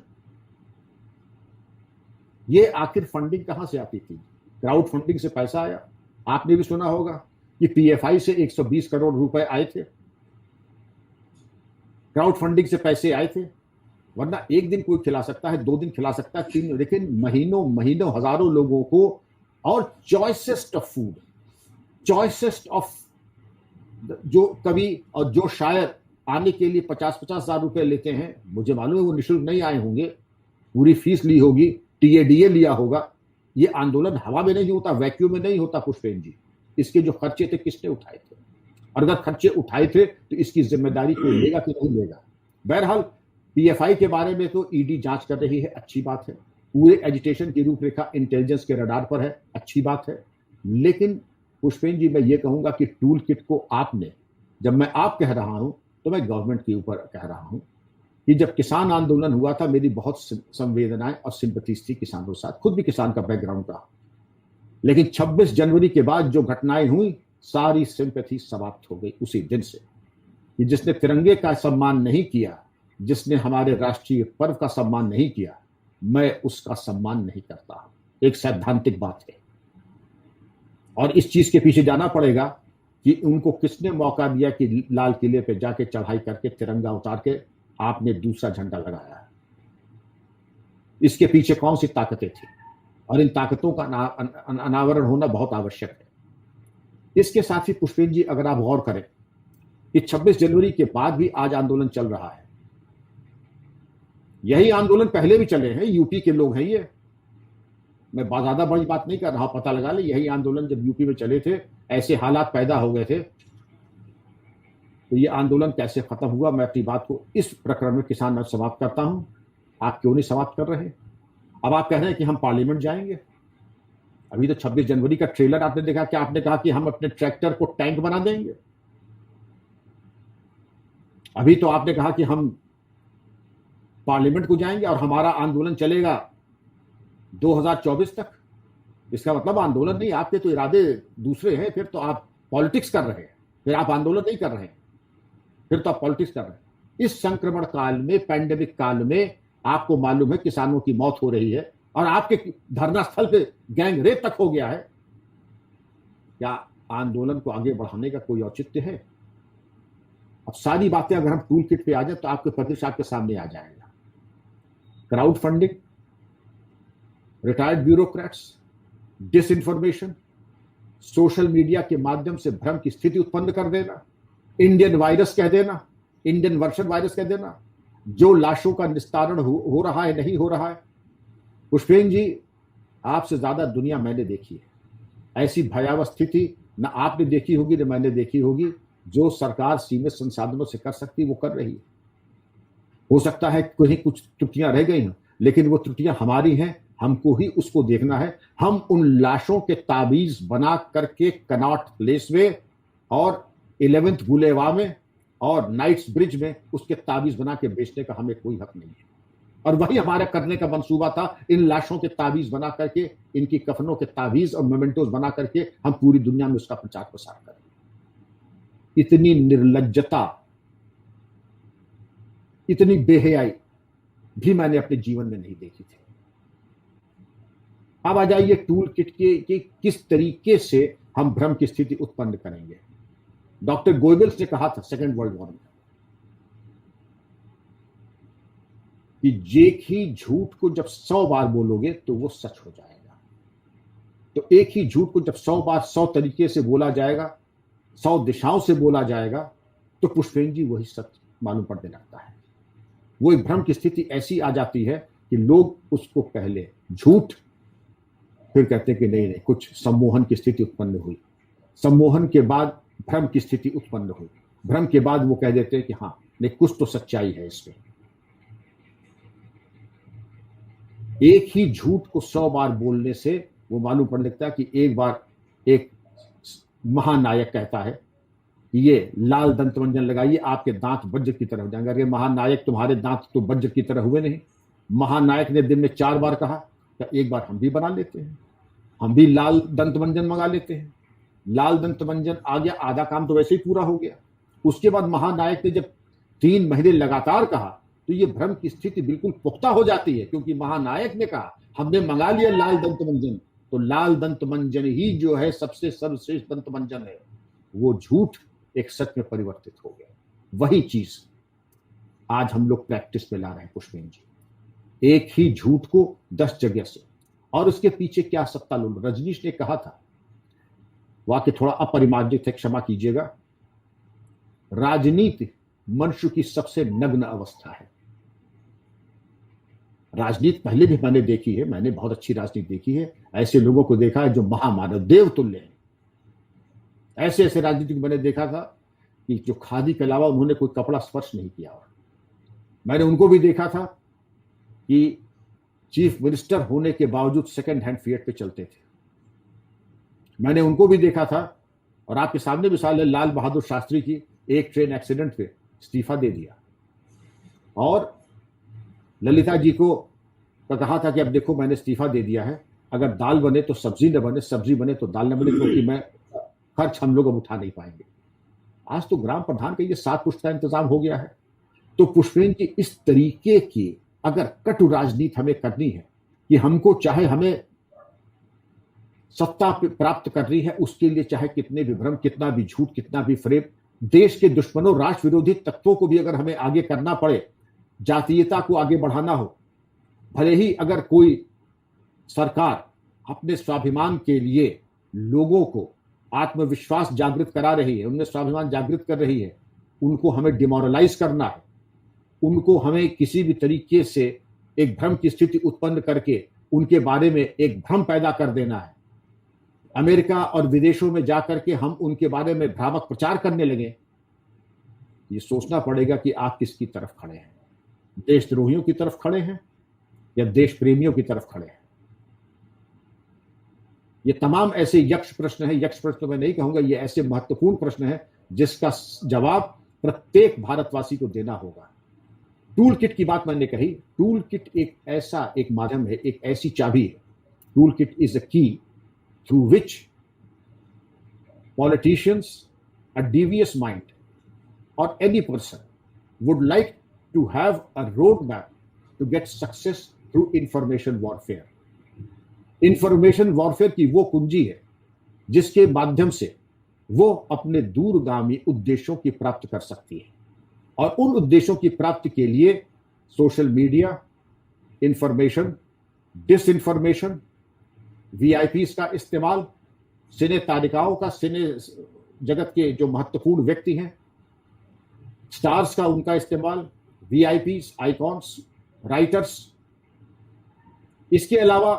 ये आखिर फंडिंग कहां से आती थी? क्राउड फंडिंग से पैसा आया। आपने भी सुना होगा कि PFI से 120 करोड़ रुपए आए थे, क्राउड फंडिंग से पैसे आए थे। वरना एक दिन कोई खिला सकता है, 2 दिन खिला सकता है, 3, लेकिन महीनों महीनों हजारों लोगों को, और choicest of food, choicest of जो कवि और जो शायर आने के लिए 50-50 हजार रुपए लेते हैं। मुझे मालूम है वो निःशुल्क नहीं आए होंगे, पूरी फीस ली होगी, TADA लिया होगा। ये आंदोलन हवा में नहीं होता, वैक्यूम में नहीं होता पुष्पेन जी। इसके जो खर्चे थे किसने उठाए थे? और अगर खर्चे उठाए थे तो इसकी जिम्मेदारी कोई लेगा कि नहीं लेगा? बहरहाल PFI के बारे में तो ED जांच कर रही है, अच्छी बात है। पूरे एजिटेशन की रूपरेखा इंटेलिजेंस के रडार पर है, अच्छी बात है। लेकिन पुष्पेन जी, मैं ये कहूंगा कि टूल किट को आपने, जब मैं आप कह रहा हूं तो मैं गवर्नमेंट के ऊपर कह रहा हूं कि जब किसान आंदोलन हुआ था, मेरी बहुत संवेदनाएं और सिंपैथीज थी किसानों के साथ। खुद भी किसान का बैकग्राउंड था। लेकिन 26 जनवरी के बाद जो घटनाएं हुई, सारी सिंपैथी समाप्त हो गई उसी दिन से। कि जिसने तिरंगे का सम्मान नहीं किया, जिसने हमारे राष्ट्रीय पर्व का सम्मान नहीं किया, मैं उसका सम्मान नहीं करता। एक सैद्धांतिक बात है। और इस चीज के पीछे जाना पड़ेगा कि उनको किसने मौका दिया कि लाल किले पे जाके चढ़ाई करके तिरंगा उतार के आपने दूसरा झंडा लगाया है। इसके पीछे कौन सी ताकतें थी? और इन ताकतों का अनावरण होना बहुत आवश्यक है। इसके साथ ही पुष्पेन जी, अगर आप गौर करें कि 26 जनवरी के बाद भी आज आंदोलन चल रहा है। यही आंदोलन पहले भी चले हैं, यूपी के लोग हैं ये, मैं ज्यादा बड़ी बात नहीं कर रहा, पता लगा ले। यही आंदोलन जब यूपी में चले थे, ऐसे हालात पैदा हो गए थे, तो ये आंदोलन कैसे खत्म हुआ? मैं अपनी बात को इस प्रकरण में किसान में समाप्त करता हूं। आप क्यों नहीं समाप्त कर रहे? अब आप कह रहे हैं कि हम पार्लियामेंट जाएंगे। अभी तो 26 जनवरी का ट्रेलर आपने देखा, क्या आपने कहा कि हम अपने ट्रैक्टर को टैंक बना देंगे? अभी तो आपने कहा कि हम पार्लियामेंट को जाएंगे और हमारा आंदोलन चलेगा 2024 तक। इसका मतलब आंदोलन नहीं, आपके तो इरादे दूसरे हैं। फिर तो आप पॉलिटिक्स कर रहे हैं, फिर आप आंदोलन नहीं कर रहे हैं, फिर तो आप पॉलिटिक्स कर रहे हैं। इस संक्रमण काल में, पैंडेमिक काल में, आपको मालूम है किसानों की मौत हो रही है और आपके धरना स्थल पे गैंग रेप तक हो गया है। क्या आंदोलन को आगे बढ़ाने का कोई औचित्य है? अब सारी बातें अगर हम टूल किट पे आ जाए तो आपके प्रतिशत आपके सामने आ जाएगा। Crowd funding, retired bureaucrats, disinformation, social media के माध्यम से भ्रम की स्थिति उत्पन्न कर देना, इंडियन वायरस कह देना, इंडियन वर्षन वायरस कह देना, जो लाशों का निस्तारण हो रहा है, नहीं हो रहा है। पुष्पेन जी, आपसे ज्यादा दुनिया मैंने देखी है। ऐसी भयावह स्थिति न आपने देखी होगी न मैंने देखी होगी। जो सरकार सीमित संसाधनों से कर सकती वो कर रही है। हो सकता है कहीं कुछ त्रुटियां रह गई हैं, लेकिन वो त्रुटियां हमारी हैं, हमको ही उसको देखना है। हम उन लाशों के ताबीज बना करके कनॉट प्लेस में और 11th बुलेवा में और नाइट्स ब्रिज में उसके ताबीज बना के बेचने का हमें कोई हक नहीं है। और वही हमारा करने का मंसूबा था, इन लाशों के ताबीज बना करके, इनकी कफनों के ताबीज और मोमेंटोज बना करके हम पूरी दुनिया में उसका प्रचार प्रसार करें। इतनी निर्लज्जता, इतनी बेहयाई भी मैंने अपने जीवन में नहीं देखी थी। अब आ जाइए टूल किट के किस तरीके से हम भ्रम की स्थिति उत्पन्न करेंगे। डॉक्टर गोयबल्स ने कहा था सेकेंड वर्ल्ड वॉर में कि एक ही झूठ को जब 100 बार बोलोगे तो वो सच हो जाएगा। तो एक ही झूठ को जब 100 बार 100 तरीके से बोला जाएगा, 100 दिशाओं से बोला जाएगा, तो पुष्पेन जी वही सच मालूम पड़ने लगता है। वो एक भ्रम की स्थिति ऐसी आ जाती है कि लोग उसको पहले झूठ, फिर कहते हैं कि नहीं नहीं, कुछ सम्मोहन की स्थिति उत्पन्न हुई, सम्मोहन के बाद भ्रम की स्थिति उत्पन्न हुई, भ्रम के बाद वो कह देते हैं कि हाँ नहीं, कुछ तो सच्चाई है इसमें। एक ही झूठ को 100 बार बोलने से वो मालूम पड़ने लगता है कि एक बार एक महानायक कहता है कि ये लाल दंतमंजन लगाइए, आपके दांत वज्र की तरह हो जाएंगे। अरे महानायक, तुम्हारे दांत तो वज्र की तरह हुए नहीं। महानायक ने दिन में 4 बार कहा, तो एक बार हम भी बना लेते हैं, हम भी लाल दंतमंजन मंगा लेते हैं। लाल दंतमंजन आ गया, आधा काम तो वैसे ही पूरा हो गया। उसके बाद महानायक ने जब 3 महीने लगातार कहा, तो ये भ्रम की स्थिति बिल्कुल पुख्ता हो जाती है, क्योंकि महानायक ने कहा हमने मंगा लिया लाल दंतमंजन, तो लाल दंतमंजन ही जो है सबसे सर्वश्रेष्ठ दंतमंजन है। वो झूठ एक सच में परिवर्तित हो गया। वही चीज आज हम लोग प्रैक्टिस में ला रहे हैं पुष्पेन जी, एक ही झूठ को 10 जगह से। और उसके पीछे क्या सत्ता लोग, रजनीश ने कहा था, वाक्य थोड़ा अपरिमार्जित है, क्षमा कीजिएगा, राजनीति मनुष्य की सबसे नग्न अवस्था है। राजनीति पहले भी मैंने देखी है, मैंने बहुत अच्छी राजनीति देखी है, ऐसे लोगों को देखा है जो महामानव देव तुल्य हैं। ऐसे ऐसे राजनीतिक मैंने देखा था कि जो खादी के अलावा उन्होंने कोई कपड़ा स्पर्श नहीं किया। मैंने उनको भी देखा था कि चीफ मिनिस्टर होने के बावजूद सेकंड हैंड फिएट पे चलते थे। मैंने उनको भी देखा था, और आपके सामने मिसाल है लाल बहादुर शास्त्री की, एक ट्रेन एक्सीडेंट पे इस्तीफा दे दिया। और ललिता जी को कहा था कि अब देखो मैंने इस्तीफा दे दिया है, अगर दाल बने तो सब्जी न बने, सब्जी बने तो दाल न बने, क्योंकि मैं खर्च हम लोग अब उठा नहीं पाएंगे। आज तो ग्राम प्रधान के लिए 7 पुष्प का इंतजाम हो गया है। तो पुष्पेन की इस तरीके की अगर कटु राजनीति हमें करनी है कि हमको चाहे हमें सत्ता प्राप्त करनी है, उसके लिए चाहे कितने भी भ्रम, कितना भी झूठ, कितना भी फ्रेम, देश के दुश्मनों, राष्ट्र विरोधी तत्वों को भी अगर हमें आगे करना पड़े, जातीयता को आगे बढ़ाना हो, भले ही अगर कोई सरकार अपने स्वाभिमान के लिए लोगों को आत्मविश्वास जागृत करा रही है, उनमें स्वाभिमान जागृत कर रही है, उनको हमें डिमोरलाइज करना है, उनको हमें किसी भी तरीके से एक भ्रम की स्थिति उत्पन्न करके उनके बारे में एक भ्रम पैदा कर देना है। अमेरिका और विदेशों में जाकर के हम उनके बारे में भ्रामक प्रचार करने लगे। ये सोचना पड़ेगा कि आप किसकी तरफ खड़े हैं, देशद्रोहियों की तरफ खड़े हैं या देश प्रेमियों की तरफ खड़े हैं। ये तमाम ऐसे यक्ष प्रश्न है, यक्ष प्रश्न तो मैं नहीं कहूंगा, ये ऐसे महत्वपूर्ण प्रश्न है जिसका जवाब प्रत्येक भारतवासी को देना होगा। टूल किट की बात मैंने कही, टूल किट एक माध्यम है, एक ऐसी चाबी है। टूल किट इज अ की through which politicians, a devious mind, or any person would like to have a roadmap to get success through information warfare. Information warfare की वो कुंजी है जिसके माध्यम से वो अपने दूरगामी उद्देश्यों की प्राप्ति कर सकती है। और उन उद्देश्यों की प्राप्ति के लिए social media, information, disinformation, VIPs का इस्तेमाल, सिने तारिकाओं का, सिने जगत के जो महत्वपूर्ण व्यक्ति हैं, स्टार्स का उनका इस्तेमाल, वीआईपीज, आइकॉन्स, राइटर्स, इसके अलावा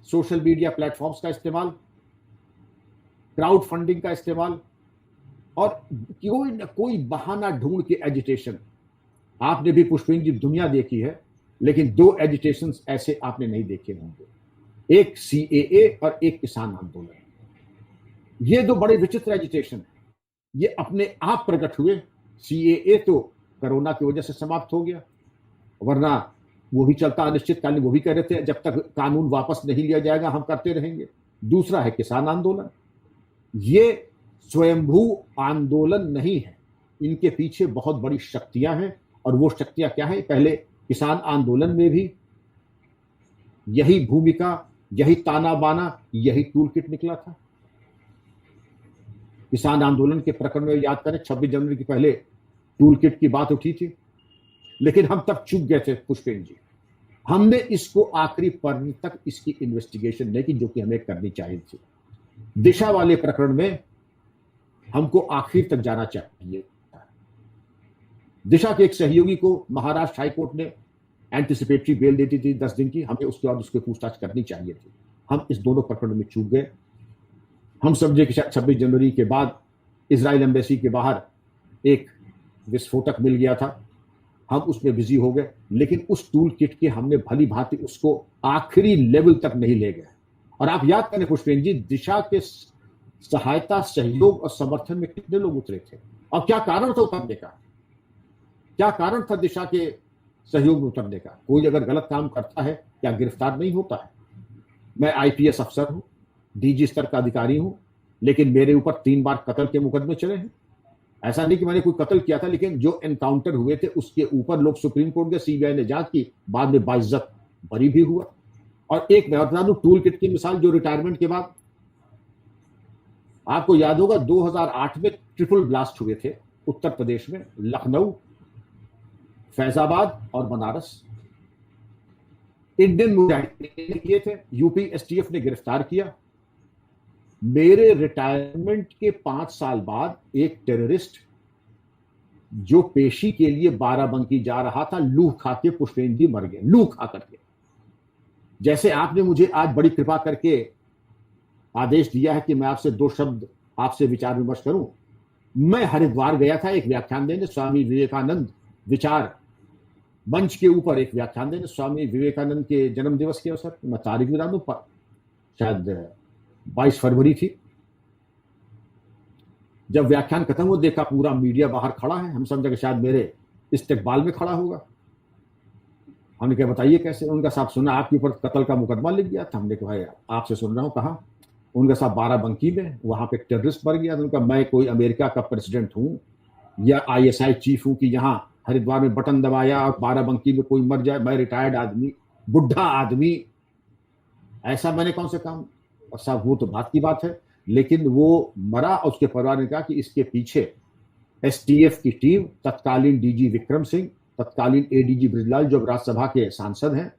सोशल मीडिया प्लेटफॉर्म्स का इस्तेमाल, क्राउड फंडिंग का इस्तेमाल, और कोई न कोई बहाना ढूंढ के एजिटेशन। आपने भी पुष्पेन जी दुनिया देखी है, लेकिन 2 एजिटेशन ऐसे आपने नहीं देखे होंगे, एक सीएए और एक किसान आंदोलन। ये 2 बड़े विचित्र एजिटेशन है। ये अपने आप प्रकट हुए। सीएए तो कोरोना की वजह से समाप्त हो गया, वरना वो भी चलता अनिश्चितकालीन, वो भी कह रहे थे जब तक कानून वापस नहीं लिया जाएगा हम करते रहेंगे। दूसरा है किसान आंदोलन। ये स्वयंभू आंदोलन नहीं है, इनके पीछे बहुत बड़ी शक्तियां हैं। और वो शक्तियां क्या है? पहले किसान आंदोलन में भी यही भूमिका, यही ताना बाना, यही टूल किट निकला था। किसान आंदोलन के प्रकरण में याद करें, 26 जनवरी के पहले टूल किट की बात उठी थी, लेकिन हम तब चुप गए थे पुष्पेन जी। हमने इसको आखिरी पर्ण तक इसकी इन्वेस्टिगेशन नहीं की, जो कि हमें करनी चाहिए थी। दिशा वाले प्रकरण में हमको आखिर तक जाना चाहिए। दिशा के एक सहयोगी को महाराष्ट्र हाईकोर्ट ने एंटिसिपेटरी बेल देती थी 10 दिन की, हमें उसके बाद उसकी पूछताछ करनी चाहिए थी। हम इस दोनों प्रकरण में चूक गए। हम समझे कि 26 जनवरी के बाद इजराइल एम्बेसी के बाहर एक विस्फोटक मिल गया था, हम उसमें बिजी हो गए, लेकिन उस टूल किट के हमने भली भांति उसको आखिरी लेवल तक नहीं ले गए। और आप याद करें पुष्पेंद्र जी, दिशा के सहायता, सहयोग और समर्थन में कितने लोग उतरे थे और क्या कारण था उतरने का? क्या कारण था दिशा के सहयोग में उतरने का? कोई अगर गलत काम करता है क्या गिरफ्तार नहीं होता है? मैं आईपीएस अफसर हूं, डीजी स्तर का अधिकारी हूं, लेकिन मेरे ऊपर 3 बार कत्ल के मुकदमे चले हैं। ऐसा नहीं कि मैंने कोई कत्ल किया था, लेकिन जो एनकाउंटर हुए थे उसके ऊपर लोग सुप्रीम कोर्ट गए, सीबीआई ने जांच की, बाद में बाइज्जत बरी भी हुआ। और एक मैं बता दूं टूल किट की मिसाल, जो रिटायरमेंट के बाद आपको याद होगा 2008 में ट्रिपल ब्लास्ट हुए थे उत्तर प्रदेश में, लखनऊ, फैजाबाद और बनारस। इंडियन मुजाहिदीन ने किए थे, यूपी एसटीएफ ने गिरफ्तार किया। मेरे रिटायरमेंट के 5 साल बाद एक टेररिस्ट जो पेशी के लिए बाराबंकी जा रहा था, लूह खा के पुष्पेंद्र जी मर गए, लूह खा करके। जैसे आपने मुझे आज बड़ी कृपा करके आदेश दिया है कि मैं आपसे 2 शब्द आपसे विचार विमर्श करूं, मैं हरिद्वार गया था एक व्याख्यान देने, स्वामी विवेकानंद विचार मंच के ऊपर एक व्याख्यान देने, स्वामी विवेकानंद के जन्म दिवस के अवसर। मैं तारीख बता दूं, शायद 22 फरवरी थी। जब व्याख्यान खत्म हो, देखा पूरा मीडिया बाहर खड़ा है, हम समझे कि शायद मेरे इस्तेकबाल में खड़ा होगा। हमने कहा बताइए कैसे? उनका साहब सुना आपके ऊपर कत्ल का मुकदमा लिख गया था। हमने कहा भाई आपसे सुन रहा हूं, कहा? उनका साहब बाराबंकी में, वहां पे टेररिस्ट मर गया। उनका मैं कोई अमेरिका का प्रेसिडेंट हूं या आईएसआई चीफ हूं कि यहां हरिद्वार में बटन दबाया और बाराबंकी में कोई मर जाए? मैं रिटायर्ड आदमी, बुढ़ा आदमी, ऐसा मैंने कौन से काम? और साहब वो तो बात की बात है, लेकिन वो मरा और उसके परिवार ने कहा कि इसके पीछे एसटीएफ की टीम, तत्कालीन डीजी विक्रम सिंह, तत्कालीन एडीजी बृजलाल जो राज्यसभा के सांसद हैं,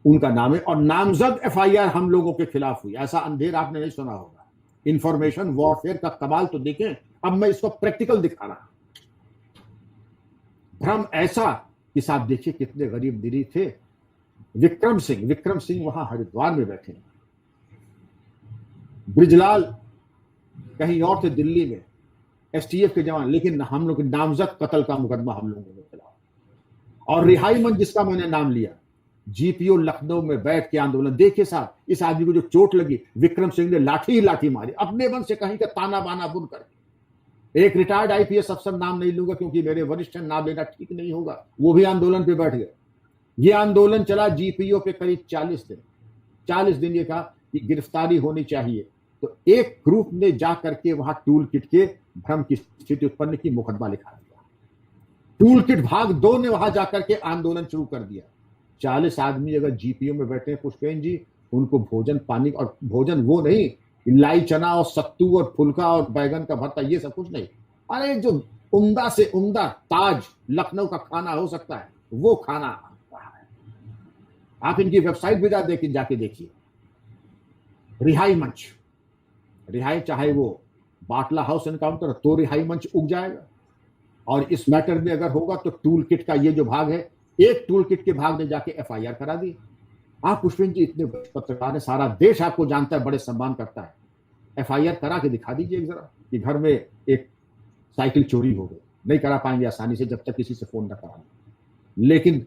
उनका नाम है, और नामजद एफआईआर हम लोगों के खिलाफ हुई। ऐसा अंधेर आपने नहीं सुना होगा। इंफॉर्मेशन वॉरफेयर का कमाल तो देखें। अब मैं इसको प्रैक्टिकल दिखा रहा हूं। भ्रम ऐसा कि साहब देखिए कितने गरीब दिली थे। विक्रम सिंह वहां हरिद्वार में बैठे, बृजलाल कहीं और थे दिल्ली में, एसटीएफ के जवान, लेकिन हम लोग नामजद कत्ल का मुकदमा हम लोगों के खिलाफ। और रिहाई मंच जिसका मैंने नाम लिया, जीपीओ लखनऊ में बैठ के आंदोलन। देखिए साहब, इस आदमी को जो चोट लगी, विक्रम सिंह ने लाठी ही लाठी मारी, अपने मन से कहीं का ताना बाना बुन करके। एक रिटायर्ड आईपीएस अफसर, नाम नहीं लूंगा क्योंकि मेरे वरिष्ठ नाम लेना ठीक नहीं होगा, वो भी आंदोलन पे बैठ गए। ये आंदोलन चला जीपीओ पे करीब 40 दिन। 40 दिन ये कहा कि गिरफ्तारी होनी चाहिए। तो एक ग्रुप ने जा करके वहां टूल किट के भ्रम की स्थिति उत्पन्न की, मुकदमा लिखा दिया। टूल किट भाग 2 ने वहां जाकर के आंदोलन शुरू कर दिया। 40 आदमी अगर जीपीओ में बैठे हैं पुष्पेंद्र जी, उनको भोजन पानी, और भोजन वो नहीं लाई चना और सत्तू और फुल्का और बैगन का भरता, ये सब कुछ नहीं। अरे जो उम्दा से उम्दा ताज लखनऊ का खाना हो सकता है, वो खाना रहा है। आप इनकी वेबसाइट भी जाके देखिए। रिहाई मंच, रिहाई, चाहे वो बाटला हाउस एनकाउंटर तो रिहाई मंच उग जाएगा। और इस मैटर में अगर होगा तो टूल किट का ये जो भाग है, एक टूल किट के भाग ने जाके एफआईआर करा दी। आप पुष्पेंद्र जी इतने पत्रकार है, सारा देश आपको जानता है, बड़े सम्मान करता है। एफआईआर करा के दिखा दीजिए एक जरा कि घर में एक साइकिल चोरी हो गई। नहीं करा पाएंगे आसानी से जब तक किसी से फोन न करा, लेकिन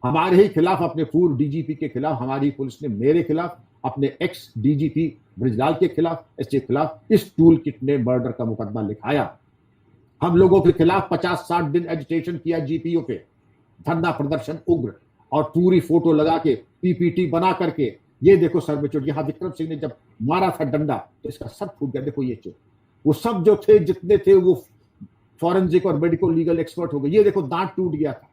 हमारे ही खिलाफ, अपने पूर्व डीजीपी के खिलाफ हमारी पुलिस ने, मेरे खिलाफ, अपने एक्स डीजीपी बृजलाल के खिलाफ, इसके खिलाफ इस टूल किट ने मर्डर का मुकदमा लिखाया। हम लोगों के खिलाफ 50-60 दिन एजिटेशन किया जीपीओ पे, धरना प्रदर्शन उग्र, और पूरी फोटो लगा के पीपीटी बना करके, ये देखो सर में चोट, यहां विक्रम सिंह ने जब मारा था डंडा तो इसका सर फूट गया, देखो ये चोट। वो सब जो थे, जितने थे, वो फॉरेंसिक और मेडिकल लीगल एक्सपर्ट हो गए, ये देखो दांत टूट गया था।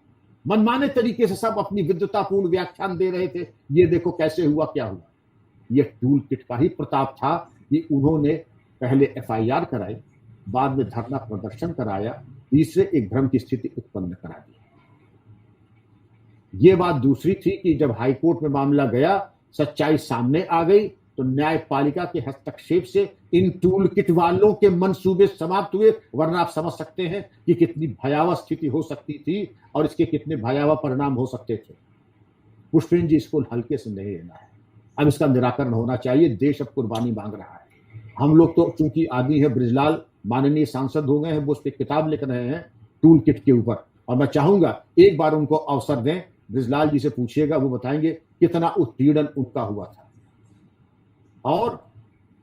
मनमाने तरीके से सब अपनी विद्वतापूर्ण व्याख्यान दे रहे थे, ये देखो कैसे हुआ, क्या हुआ। ये टूल किट का ही प्रताप था कि उन्होंने पहले एफआईआर कराई, बाद में धरना प्रदर्शन कराया, तीसरे एक भ्रम की स्थिति उत्पन्न करा दी। ये बात दूसरी थी कि जब हाईकोर्ट में मामला गया, सच्चाई सामने आ गई, तो न्यायपालिका के हस्तक्षेप से इन टूल किट वालों के मंसूबे समाप्त हुए। वरना आप समझ सकते हैं कि कितनी भयावह स्थिति हो सकती थी और इसके कितने भयावह परिणाम हो सकते थे। पुष्पेंद्र जी, इसको हल्के से नहीं लेना है, अब इसका निराकरण होना चाहिए। देश अब कुर्बानी मांग रहा है। हम लोग तो चूंकि आदमी है, बृजलाल माननीय सांसद हो गए हैं, वो उस पर किताब लिख रहे हैं टूल किट के ऊपर, और मैं चाहूंगा एक बार उनको अवसर दें, बृजलाल जी से पूछिएगा, वो बताएंगे कितना उत्पीड़न उनका हुआ था। और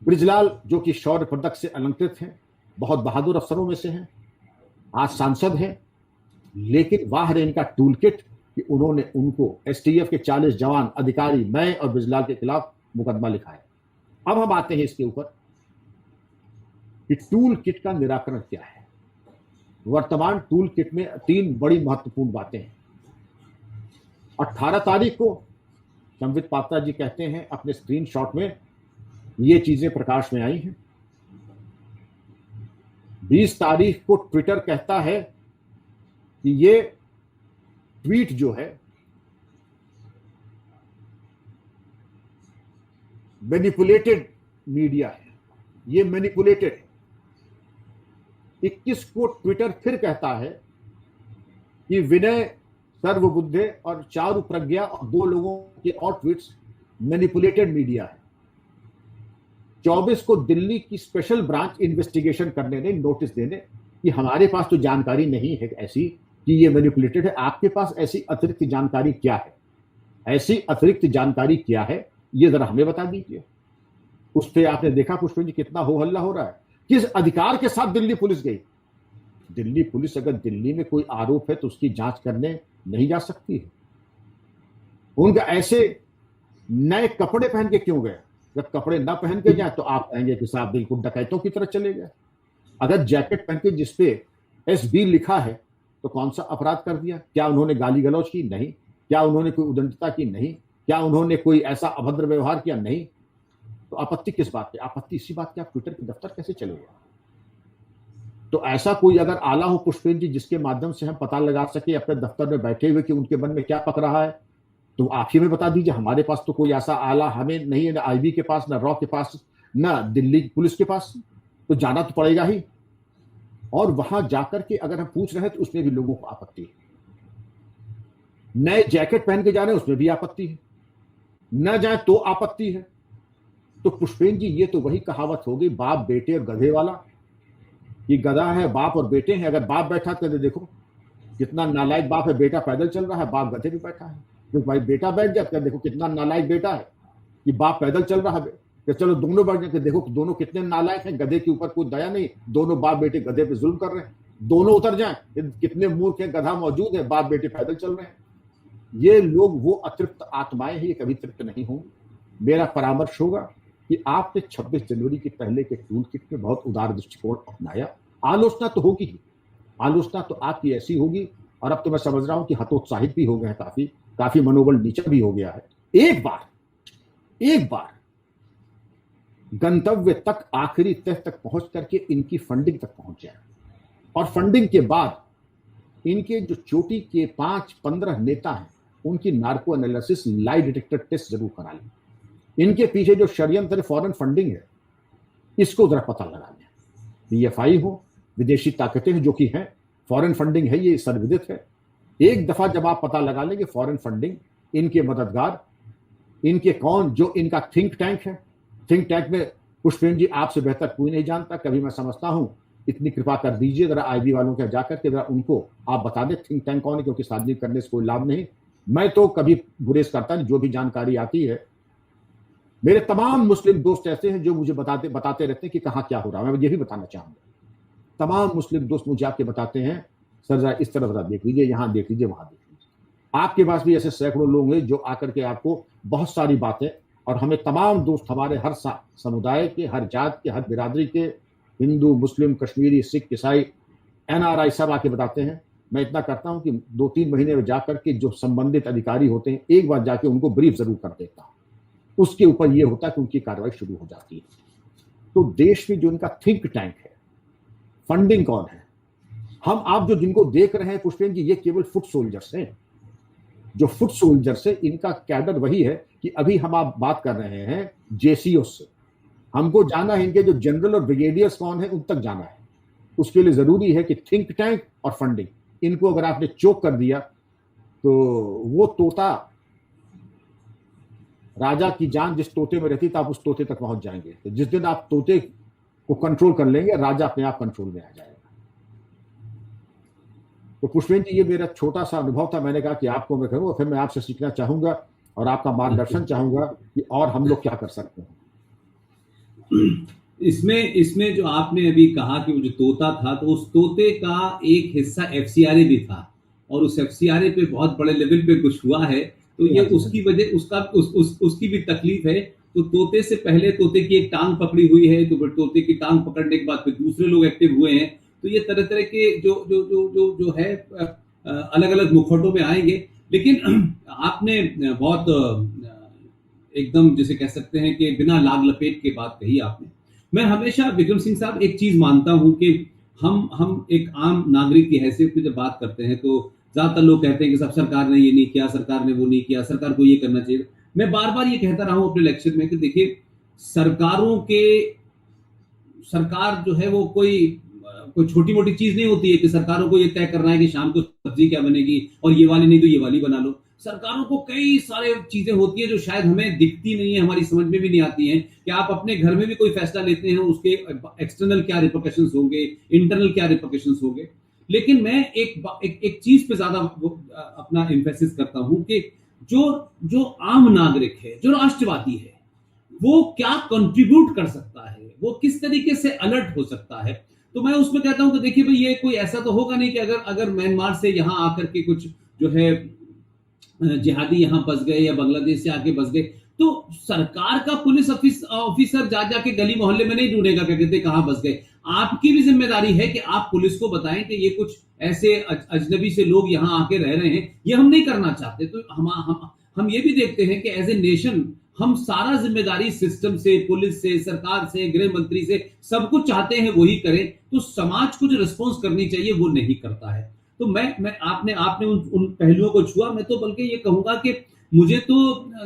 बृजलाल जो कि शौर्य पदक से अलंकृत हैं, बहुत बहादुर अफसरों में से हैं, आज सांसद हैं, लेकिन वाह रे इनका टूल किट कि उन्होंने उनको एसटीएफ के 40 जवान अधिकारी, मैं और बृजलाल के खिलाफ मुकदमा लिखा है। अब हम आते हैं इसके ऊपर कि टूल किट का निराकरण क्या है। वर्तमान टूल किट में 3 बड़ी महत्वपूर्ण बातें हैं। 18 तारीख को संबित पात्रा जी कहते हैं अपने स्क्रीनशॉट में ये चीजें प्रकाश में आई हैं। 20 तारीख को ट्विटर कहता है कि ये ट्वीट जो है मैनिपुलेटेड मीडिया है, ये मैनिपुलेटेड है। 21 को ट्विटर फिर कहता है कि विनय, सर्वबुद्धे और चारु प्रज्ञा और 2 लोगों के और ट्वीट्स मैनिपुलेटेड मीडिया है। 24 को दिल्ली की स्पेशल ब्रांच इन्वेस्टिगेशन करने ने नोटिस देने कि हमारे पास तो जानकारी नहीं है ऐसी कि ये मैनिपुलेटेड है, आपके पास ऐसी अतिरिक्त जानकारी क्या है, ऐसी अतिरिक्त जानकारी क्या है, ये जरा हमें बता दीजिए। उस पर आपने देखा पुष्पेंद्र जी कितना हो हल्ला हो रहा है। किस अधिकार के साथ दिल्ली पुलिस गई? दिल्ली पुलिस अगर दिल्ली में कोई आरोप है तो उसकी जांच करने नहीं जा सकती है। उनका ऐसे नए कपड़े पहन के क्यों गए? जब कपड़े ना पहन के जाए तो आप कहेंगे कि साहब बिल्कुल डकैतों की तरह चले गए। अगर जैकेट पहन के जिसपे SB लिखा है तो कौन सा अपराध कर दिया? क्या उन्होंने गाली गलौज की? नहीं। क्या उन्होंने कोई उद्दंडता की? नहीं। क्या उन्होंने कोई ऐसा अभद्र व्यवहार किया? नहीं। तो आपत्ति किस बात की? आपत्ति इसी बात की आप ट्विटर के दफ्तर कैसे चले गए? तो ऐसा कोई अगर आला हो पुष्पेंद्र जी जिसके माध्यम से हम पता लगा सके अपने दफ्तर में बैठे हुए कि उनके मन में क्या पक रहा है, तो आप ही में बता दीजिए। हमारे पास तो कोई ऐसा आला हमें नहीं है, ना IB के पास, ना रॉ के पास, ना दिल्ली पुलिस के पास। तो जाना तो पड़ेगा ही, और वहां जाकर के अगर हम पूछ रहे हैं तो उसमें भी लोगों को आपत्ति है। नए जैकेट पहन के जा रहे हैं उसमें भी आपत्ति है, न जाए तो आपत्ति है। तो पुष्पेंद्र जी ये तो वही कहावत हो गई बाप बेटे और गधे वाला। ये गधा है, बाप और बेटे हैं। अगर बाप बैठा तो देखो कितना नालायक बाप है, बेटा पैदल चल रहा है, बाप गधे पे बैठा है। तो भाई बेटा बैठ जाए तो देखो कितना नालायक बेटा है कि बाप पैदल चल रहा है। कि चलो दोनों बैठ जाए, देखो दोनों कितने नालायक हैं, गधे के ऊपर कोई दया नहीं, दोनों बाप बेटे गधे पे जुल्म कर रहे हैं। दोनों उतर जाएं, कितने मूर्ख हैं, गधा मौजूद है, बाप बेटे पैदल चल रहे हैं। ये लोग वो अतृप्त आत्माएं हैं, ये कभी तृप्त नहीं होंगे। मेरा परामर्श होगा कि आपने 26 जनवरी के पहले के टूल किट में बहुत उदार दृष्टिकोण अपनाया। आलोचना तो होगी ही, आलोचना तो आपकी ऐसी होगी, और अब तो मैं समझ रहा हूं कि हतोत्साहित भी हो गए हैं, काफी मनोबल नीचा भी हो गया है। एक बार गंतव्य तक, आखिरी तह तक पहुंच करके इनकी फंडिंग तक पहुंच जाए, और फंडिंग के बाद इनके जो चोटी के 5-15 नेता हैं उनकी narco analysis, lie detector test जरूर करा लें। इनके पीछे जो षड्यंत्र फॉरेन फंडिंग है इसको जरा पता लगा लें। PFI हो, विदेशी ताकतें जो कि हैं, फॉरेन फंडिंग है, ये सर्वविदित है। एक दफा जब आप पता लगा लेंगे फॉरेन फंडिंग, इनके मददगार, इनके कौन, जो इनका थिंक टैंक है, थिंक टैंक में पुष्पेंद्र जी आपसे बेहतर कोई नहीं जानता, कभी मैं समझता हूं। इतनी कृपा कर दीजिए जरा IB वालों के जाकर के जरा उनको आप बता दें थिंक टैंक कौन है, क्योंकि सार्वजनिक करने से कोई लाभ नहीं। मैं तो कभी गुरेज करता नहीं, जो भी जानकारी आती है। मेरे तमाम मुस्लिम दोस्त ऐसे हैं जो मुझे बताते रहते हैं कि कहाँ क्या हो रहा है। मैं ये भी बताना चाहूंगा, तमाम मुस्लिम दोस्त मुझे आके बताते हैं सर जरा इस तरफ जरा देख लीजिए, यहाँ देख लीजिए, वहां देख लीजिए। आपके पास भी ऐसे सैकड़ों लोग हैं जो आकर के आपको बहुत सारी बातें, और हमें तमाम दोस्त हमारे हर समुदाय के, हर जात के, हर बिरादरी के, हिंदू, मुस्लिम, कश्मीरी, सिख, ईसाई, NRI सब आके बताते हैं। मैं इतना करता हूं कि 2-3 महीने में जाकर के जो संबंधित अधिकारी होते हैं एक बार जाके उनको ब्रीफ जरूर कर देता हूं। उसके ऊपर यह होता है कि उनकी कार्रवाई शुरू हो जाती है। तो देश में जो इनका थिंक टैंक है, फंडिंग कौन है? हम आप जो जिनको देख रहे हैं पुष्पेंद्र जी, ये केवल फुट सोल्जर्स हैं। जो फुट सोल्जर से, इनका कैडर वही है कि अभी हम आप बात कर रहे हैं जेसीओ से, हमको जाना है इनके जो जनरल और ब्रिगेडियर्स कौन है उन तक जाना है। उसके लिए जरूरी है कि थिंक टैंक और फंडिंग, इनको अगर आपने चोक कर दिया तो वो तोता, राजा की जान जिस तोते में रहती तो आप उस तोते तक पहुंच जाएंगे। तो जिस दिन आप तोते को कंट्रोल कर लेंगे, राजा अपने आप कंट्रोल में आ जाएगा। तो पुष्पेन जी, ये मेरा छोटा सा अनुभव था, मैंने कहा कि आपको मैं करूं, और फिर मैं आपसे सीखना चाहूंगा और आपका मार्गदर्शन चाहूंगा कि और हम लोग क्या कर सकते हैं। इसमें जो आपने अभी कहा कि वो जो तोता था, तो उस तोते का एक हिस्सा एफसीआरए भी था, और उस एफसीआरए पे बहुत बड़े लेवल पे कुछ हुआ है, तो ये उसकी वजह उसकी भी तकलीफ है। तो तोते से पहले तोते की एक टांग पकड़ी हुई है, तो फिर तोते की टांग पकड़ने के बाद फिर दूसरे लोग एक्टिव हुए हैं। तो ये तरह तरह के जो है अलग अलग मुखौटों में आएंगे। लेकिन आपने बहुत एकदम जैसे कह सकते हैं कि बिना लाग लपेट के बात कही आपने। मैं हमेशा विक्रम सिंह साहब एक चीज मानता हूं कि हम एक आम नागरिक की हैसियत में जब बात करते हैं तो ज्यादातर लोग कहते हैं कि सब सरकार ने ये नहीं किया, सरकार ने वो नहीं किया, सरकार को ये करना चाहिए। मैं बार बार ये कहता रहा हूं अपने लेक्चर में कि देखिए, सरकार जो है वो कोई छोटी मोटी चीज नहीं होती है कि सरकारों को ये तय करना है कि शाम को सब्जी क्या बनेगी और ये वाली नहीं तो ये वाली बना लो। सरकारों को कई सारे चीजें होती है जो शायद हमें दिखती नहीं है, हमारी समझ में भी नहीं आती हैं। कि आप अपने घर में भी कोई फैसला लेते हैं, उसके एक्सटर्नल क्या रिपरकशंस होंगे, इंटरनल क्या रिपरकशंस होंगे। लेकिन मैं एक चीज पे ज्यादा अपना एम्फेसिस करता हूं कि जो आम नागरिक है, जो राष्ट्रवादी है, वो क्या कंट्रीब्यूट कर सकता है, वो किस तरीके से अलर्ट हो सकता है। तो मैं उसमें कहता हूं कि देखिए भाई, ये कोई ऐसा तो होगा नहीं कि अगर म्यांमार से यहां आकर के कुछ जो है जिहादी यहां बस गए या बांग्लादेश से आके बस गए, तो सरकार का पुलिस ऑफिसर जाके गली मोहल्ले में नहीं ढूंढेगा क्या कहते कहां बस गए। आपकी भी जिम्मेदारी है कि आप पुलिस को बताएं कि ये कुछ ऐसे अजनबी से लोग यहां आके रह रहे हैं, ये हम नहीं करना चाहते। तो हम ये भी देखते हैं कि एज ए नेशन हम सारा जिम्मेदारी सिस्टम से, पुलिस से, सरकार से, गृह मंत्री से, सब कुछ चाहते हैं वही करें। तो समाज को जो रिस्पॉन्स करनी चाहिए वो नहीं करता है। तो मैं आपने उन पहलुओं को छुआ। मैं तो बल्कि ये कहूंगा कि मुझे तो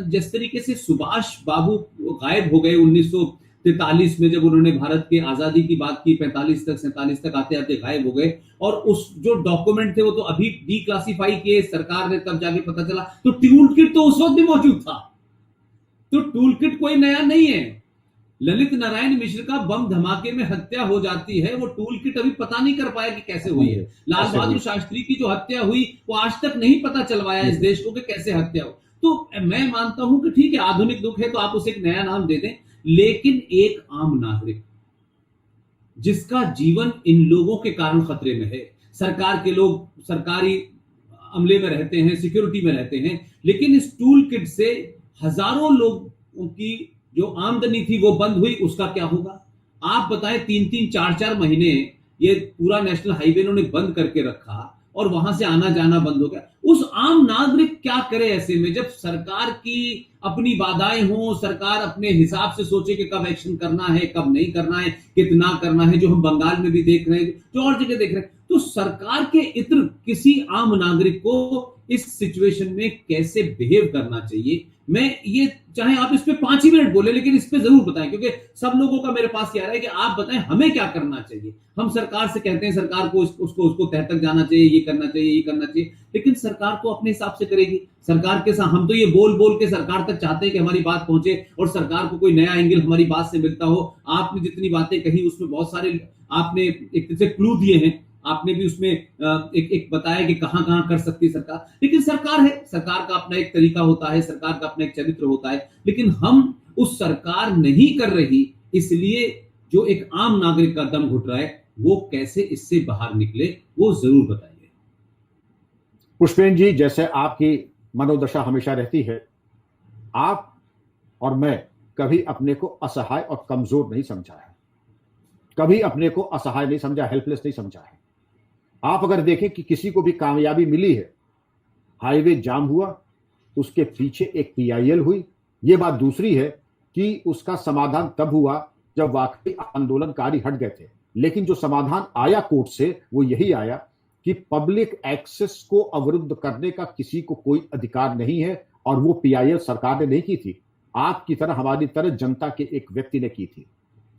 जिस तरीके से सुभाष बाबू गायब हो गए 1943 में, जब उन्होंने भारत के आजादी की बात की, 45 तक 47 तक आते आते गायब हो गए, और उस जो डॉक्यूमेंट थे वो तो अभी डिक्लासिफाई किए सरकार ने, तब जाके पता चला। तो टूल किट तो उस वक्त भी मौजूद था। तो टूल किट कोई नया नहीं है। ललित नारायण मिश्र का बम धमाके में हत्या हो जाती है, वो टूल किट अभी पता नहीं कर पाया कि कैसे हुई है। लाल बहादुर शास्त्री की जो हत्या हुई वो आज तक नहीं पता चलवाया इस देश को कि कैसे हत्या हो। तो मैं मानता हूं कि ठीक है, आधुनिक दुख है तो आप उसे एक नया नाम दे दें, लेकिन एक आम नागरिक जिसका जीवन इन लोगों के कारण खतरे में है, सरकार के लोग सरकारी अमले में रहते हैं, सिक्योरिटी में रहते हैं, लेकिन इस टूल किट से हजारों लोगों की जो आमदनी थी वो बंद हुई, उसका क्या होगा? आप बताएं, 3-3, 4-4 महीने ये पूरा नेशनल हाईवे इन्होंने बंद करके रखा और वहां से आना जाना बंद हो गया। उस आम नागरिक क्या करे ऐसे में, जब सरकार की अपनी बाधाएं हो, सरकार अपने हिसाब से सोचे कि कब एक्शन करना है, कब नहीं करना है, कितना करना है, जो हम बंगाल में भी देख रहे हैं, जो और जगह देख रहे हैं। तो सरकार के इत्र किसी आम नागरिक को इस सिचुएशन में कैसे बिहेव करना चाहिए, मैं ये चाहे आप इस पे 5 ही मिनट बोले, लेकिन इस पे जरूर बताएं, क्योंकि सब लोगों का मेरे पास ये आ रहा है कि आप बताएं हमें क्या करना चाहिए। हम सरकार से कहते हैं सरकार को उसको तह तक जाना चाहिए, ये करना चाहिए, ये करना चाहिए, लेकिन सरकार तो अपने हिसाब से करेगी। सरकार के साथ हम तो ये बोल बोल के सरकार तक चाहते हैं कि हमारी बात पहुंचे और सरकार को कोई नया एंगल हमारी बात से मिलता हो। आपने जितनी बातें कही उसमें बहुत सारे आपने एक तरह से क्लू दिए हैं, आपने भी उसमें एक बताया कि कहां कहां कर सकती है सरकार। लेकिन सरकार है, सरकार का अपना एक तरीका होता है, सरकार का अपना एक चरित्र होता है, लेकिन हम उस सरकार नहीं कर रही, इसलिए जो एक आम नागरिक का दम घुट रहा है वो कैसे इससे बाहर निकले, वो जरूर बताइए। पुष्पेन जी, जैसे आपकी मनोदशा हमेशा रहती है, आप और मैं कभी अपने को असहाय और कमजोर नहीं समझा है, कभी अपने को असहाय नहीं समझा, हेल्पलेस नहीं समझा है। आप अगर देखें कि किसी को भी कामयाबी मिली है, हाईवे जाम हुआ, उसके पीछे एक पीआईएल हुई, यह बात दूसरी है कि उसका समाधान तब हुआ जब वाकई आंदोलनकारी हट गए थे। लेकिन जो समाधान आया कोर्ट से वो यही आया कि पब्लिक एक्सेस को अवरुद्ध करने का किसी को कोई अधिकार नहीं है, और वो पीआईएल सरकार ने नहीं की थी, आपकी तरह हमारी तरह जनता के एक व्यक्ति ने की थी।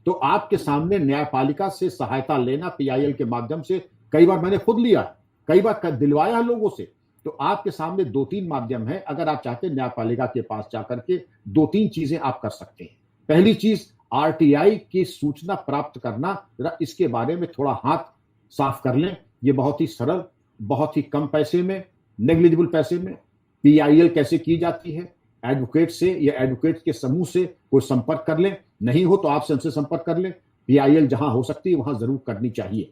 तो आपके सामने न्यायपालिका से सहायता लेना पीआईएल के माध्यम से, कई बार मैंने खुद लिया, कई बार दिलवाया है लोगों से। तो आपके सामने 2-3 माध्यम है, अगर आप चाहते हैं न्यायपालिका के पास जाकर के 2-3 चीजें आप कर सकते हैं। पहली चीज, आरटीआई की सूचना प्राप्त करना, जरा इसके बारे में थोड़ा हाथ साफ कर लें। ये बहुत ही सरल, बहुत ही कम पैसे में, नेग्लिजिबल पैसे में पीआईएल कैसे की जाती है, एडवोकेट से या एडवोकेट के समूह से कोई संपर्क कर लें, नहीं हो तो आपसे हमसे संपर्क कर लें। पीआईएल जहां हो सकती है वहां जरूर करनी चाहिए।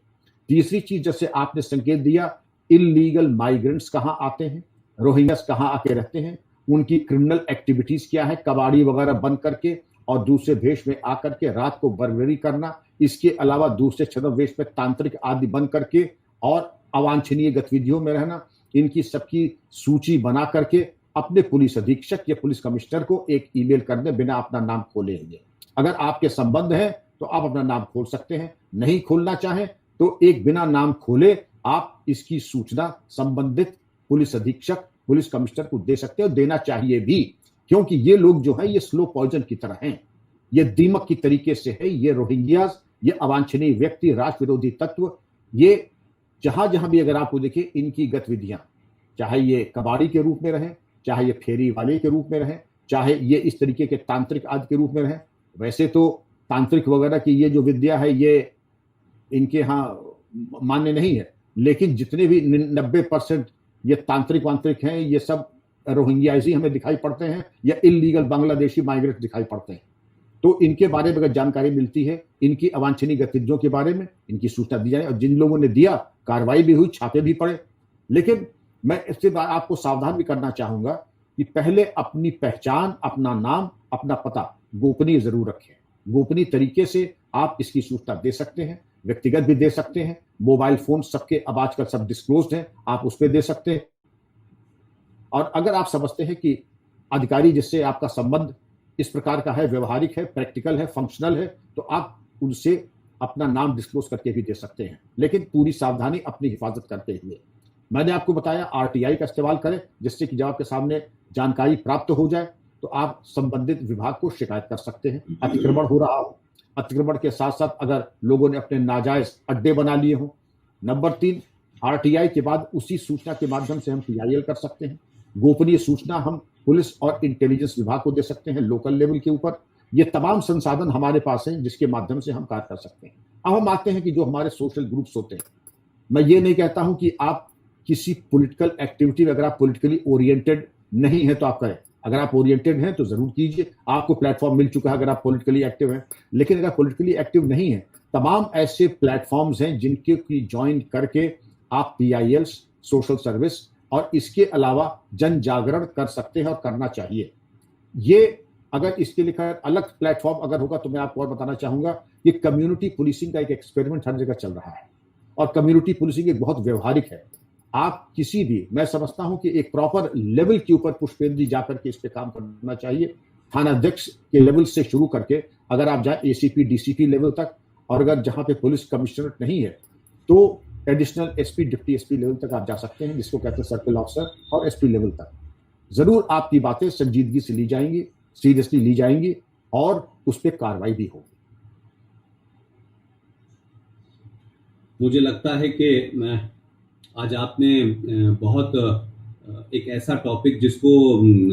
तीसरी चीज, जैसे आपने संकेत दिया, इलीगल माइग्रेंट्स कहां आते हैं, रोहिंग्यास कहां आके रहते हैं, उनकी क्रिमिनल एक्टिविटीज क्या है, कबाड़ी वगैरह बंद करके और दूसरे भेष में आकर के रात को बर्बरी करना, इसके अलावा दूसरे छद्मवेश में तांत्रिक आदि बंद करके और अवांछनीय गतिविधियों में रहना, इनकी सबकी सूची बना करके अपने पुलिस अधीक्षक या पुलिस कमिश्नर को एक ईमेल कर दें बिना अपना नाम खोले हुए। अगर आपके संबंध है तो आप अपना नाम खोल सकते हैं, नहीं खोलना चाहें तो एक बिना नाम खोले आप इसकी सूचना संबंधित पुलिस अधीक्षक, पुलिस कमिश्नर को दे सकते हैं, और देना चाहिए भी, क्योंकि ये लोग जो है ये स्लो पॉइजन की तरह हैं, ये दीमक की तरीके से है। ये रोहिंग्यास, ये अवांछनीय व्यक्ति, राष्ट्र विरोधी तत्व, ये जहां जहां भी अगर आपको देखिए इनकी गतिविधियां, चाहे ये कबाड़ी के रूप में रहें, चाहे ये फेरी वाले के रूप में रहें, चाहे ये इस तरीके के तांत्रिक आदि के रूप में रहें। वैसे तो तांत्रिक वगैरह की ये जो विद्या है ये इनके यहाँ मान्य नहीं है, लेकिन जितने भी 90% ये तांत्रिक वांत्रिक हैं, ये सब रोहिंग्यासी हमें दिखाई पड़ते हैं या इलीगल बांग्लादेशी माइग्रेंट दिखाई पड़ते हैं। तो इनके बारे में अगर जानकारी मिलती है, इनकी अवांछनीय गतिविधियों के बारे में इनकी सूचना दी जाए, और जिन लोगों ने दिया कार्रवाई भी हुई, छापे भी पड़े। लेकिन मैं इससे आपको सावधान भी करना चाहूंगा कि पहले अपनी पहचान, अपना नाम, अपना पता गोपनीय जरूर रखें। गोपनीय तरीके से आप इसकी सूचना दे सकते हैं, व्यक्तिगत भी दे सकते हैं, मोबाइल फोन सबके अब आजकल सब डिस्क्लोज्ड हैं, आप उस पर दे सकते हैं। और अगर आप समझते हैं कि अधिकारी जिससे आपका संबंध इस प्रकार का है, व्यवहारिक है, प्रैक्टिकल है, फंक्शनल है, तो आप उनसे अपना नाम डिस्क्लोज करके भी दे सकते हैं, लेकिन पूरी सावधानी, अपनी हिफाजत करते हुए। मैंने आपको बताया आरटीआई का इस्तेमाल करें, जिससे कि जब आपके सामने जानकारी प्राप्त हो जाए तो आप संबंधित विभाग को शिकायत कर सकते हैं। अतिक्रमण हो रहा हो, अतिक्रमण के साथ साथ अगर लोगों ने अपने नाजायज अड्डे बना लिए हो। नंबर 3, आरटीआई के बाद उसी सूचना के माध्यम से हम पीआईएल कर सकते हैं। गोपनीय सूचना हम पुलिस और इंटेलिजेंस विभाग को दे सकते हैं लोकल लेवल के ऊपर। ये तमाम संसाधन हमारे पास हैं जिसके माध्यम से हम कार्य कर सकते हैं। अब हम आते हैं कि जो हमारे सोशल ग्रुप्स होते हैं, मैं ये नहीं कहता हूं कि आप किसी पॉलिटिकल एक्टिविटी में, अगर आप पॉलिटिकली ओरिएंटेड नहीं है तो आप करें। अगर आप ओरिएंटेड हैं तो जरूर कीजिए, आपको प्लेटफॉर्म मिल चुका है अगर आप पॉलिटिकली एक्टिव हैं। लेकिन अगर पॉलिटिकली एक्टिव नहीं है, तमाम ऐसे प्लेटफॉर्म्स हैं जिनके की ज्वाइन करके आप पीआईएल, सोशल सर्विस और इसके अलावा जन जागरण कर सकते हैं और करना चाहिए। ये अगर इसके लिए अलग प्लेटफॉर्म अगर होगा तो मैं आपको और बताना चाहूंगा कि कम्युनिटी पुलिसिंग का एक एक्सपेरिमेंट हर जगह चल रहा है, और कम्युनिटी पुलिसिंग एक बहुत व्यवहारिक है। आप किसी भी, मैं समझता हूं कि एक प्रॉपर लेवल के ऊपर पुष्पेंद्र जी जाकर के इस पे काम करना चाहिए। थानाध्यक्ष के लेवल से शुरू करके अगर आप जाए एसीपी, डीसीपी लेवल तक, और अगर जहां पे पुलिस कमिश्नरेट नहीं है तो additional SP, deputy SP level तक आप जा सकते हैं, जिसको कहते हैं सर्कल ऑफिसर, और एसपी लेवल तक। जरूर आपकी बातें संजीदगी से ली जाएंगी, सीरियसली ली जाएंगी, और उस पर कार्रवाई भी होगी। मुझे लगता है कि आज आपने बहुत एक ऐसा टॉपिक जिसको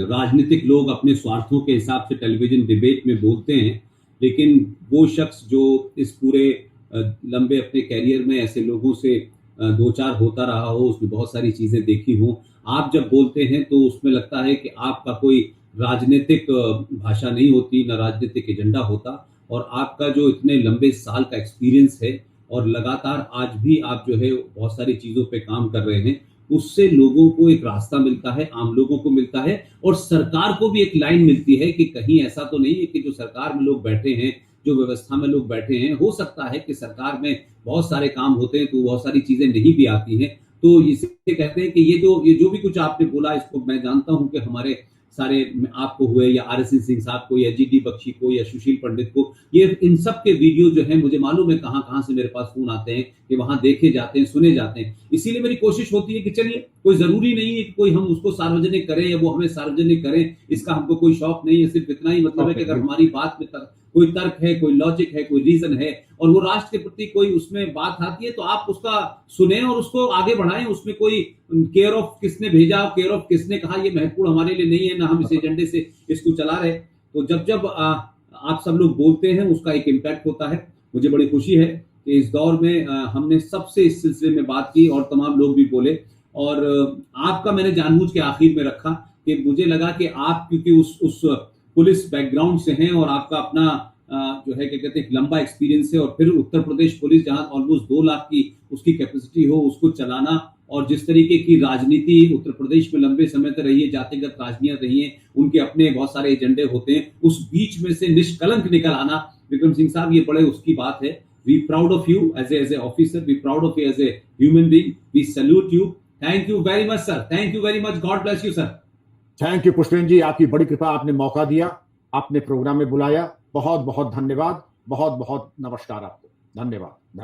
राजनीतिक लोग अपने स्वार्थों के हिसाब से टेलीविजन डिबेट में बोलते हैं, लेकिन वो शख्स जो इस पूरे लंबे अपने कैरियर में ऐसे लोगों से दो चार होता रहा हो, उसमें बहुत सारी चीजें देखी हो, आप जब बोलते हैं तो उसमें लगता है कि आपका कोई राजनीतिक भाषा नहीं होती, न राजनीतिक एजेंडा होता, और आपका जो इतने लंबे साल का एक्सपीरियंस है और लगातार आज भी आप जो है बहुत सारी चीजों पे काम कर रहे हैं, उससे लोगों को एक रास्ता मिलता है, आम लोगों को मिलता है, और सरकार को भी एक लाइन मिलती है कि कहीं ऐसा तो नहीं है कि जो सरकार में लोग बैठे हैं, जो व्यवस्था में लोग बैठे हैं, हो सकता है कि सरकार में बहुत सारे काम होते हैं तो बहुत सारी चीजें नहीं भी आती हैं। तो इसे कहते हैं कि ये जो भी कुछ आपने बोला, इसको मैं जानता हूं कि हमारे सारे आपको हुए या आरएसएन सिंह साहब को या जीडी बख्शी को या सुशील पंडित को, ये इन सब के वीडियो जो है मुझे मालूम है कहां कहां से मेरे पास फोन आते हैं कि वहां देखे जाते हैं, सुने जाते हैं। इसीलिए मेरी कोशिश होती है कि चलिए, कोई जरूरी नहीं है कि कोई हम उसको सार्वजनिक करें या वो हमें सार्वजनिक करें, इसका हमको कोई शौक नहीं है। सिर्फ इतना ही मतलब है कि अगर हमारी बात में कोई तर्क है, कोई लॉजिक है, कोई रीजन है और वो राष्ट्र के प्रति कोई उसमें बात आती है तो आप उसका सुने और उसको आगे बढ़ाएं। उसमें कोई केयर ऑफ किसने भेजा, केयर ऑफ किसने कहा, ये महत्वपूर्ण हमारे लिए नहीं है, ना हम इस एजेंडे से इसको चला रहे। तो जब जब आप सब लोग बोलते हैं उसका एक इम्पैक्ट होता है। मुझे बड़ी खुशी है कि इस दौर में हमने सबसे इस सिलसिले में बात की और तमाम लोग भी बोले। और आपका मैंने जानबूझ के आखिर में रखा कि मुझे लगा कि आप क्योंकि उस पुलिस बैकग्राउंड से हैं और आपका अपना जो है क्या कहते हैं लंबा एक्सपीरियंस है, और फिर उत्तर प्रदेश पुलिस जहां ऑलमोस्ट 2 लाख की उसकी कैपेसिटी हो, उसको चलाना, और जिस तरीके की राजनीति उत्तर प्रदेश में लंबे समय तक रही है, जातिगत राजनीतियां रही हैं, उनके अपने बहुत सारे एजेंडे होते हैं, उस बीच में से निष्कलंक निकल आना, विक्रम सिंह साहब, ये बड़े उसकी बात है। We proud of you as a officer, we proud of you as a human being, we salute you. Thank you very much sir, thank you very much, God bless you sir. Thank you Pushpendra ji, आपकी बड़ी कृपा, आपने मौका दिया, आपने programme में बुलाया, बहुत बहुत धन्यवाद, बहुत बहुत नमस्कार आपको, धन्यवाद।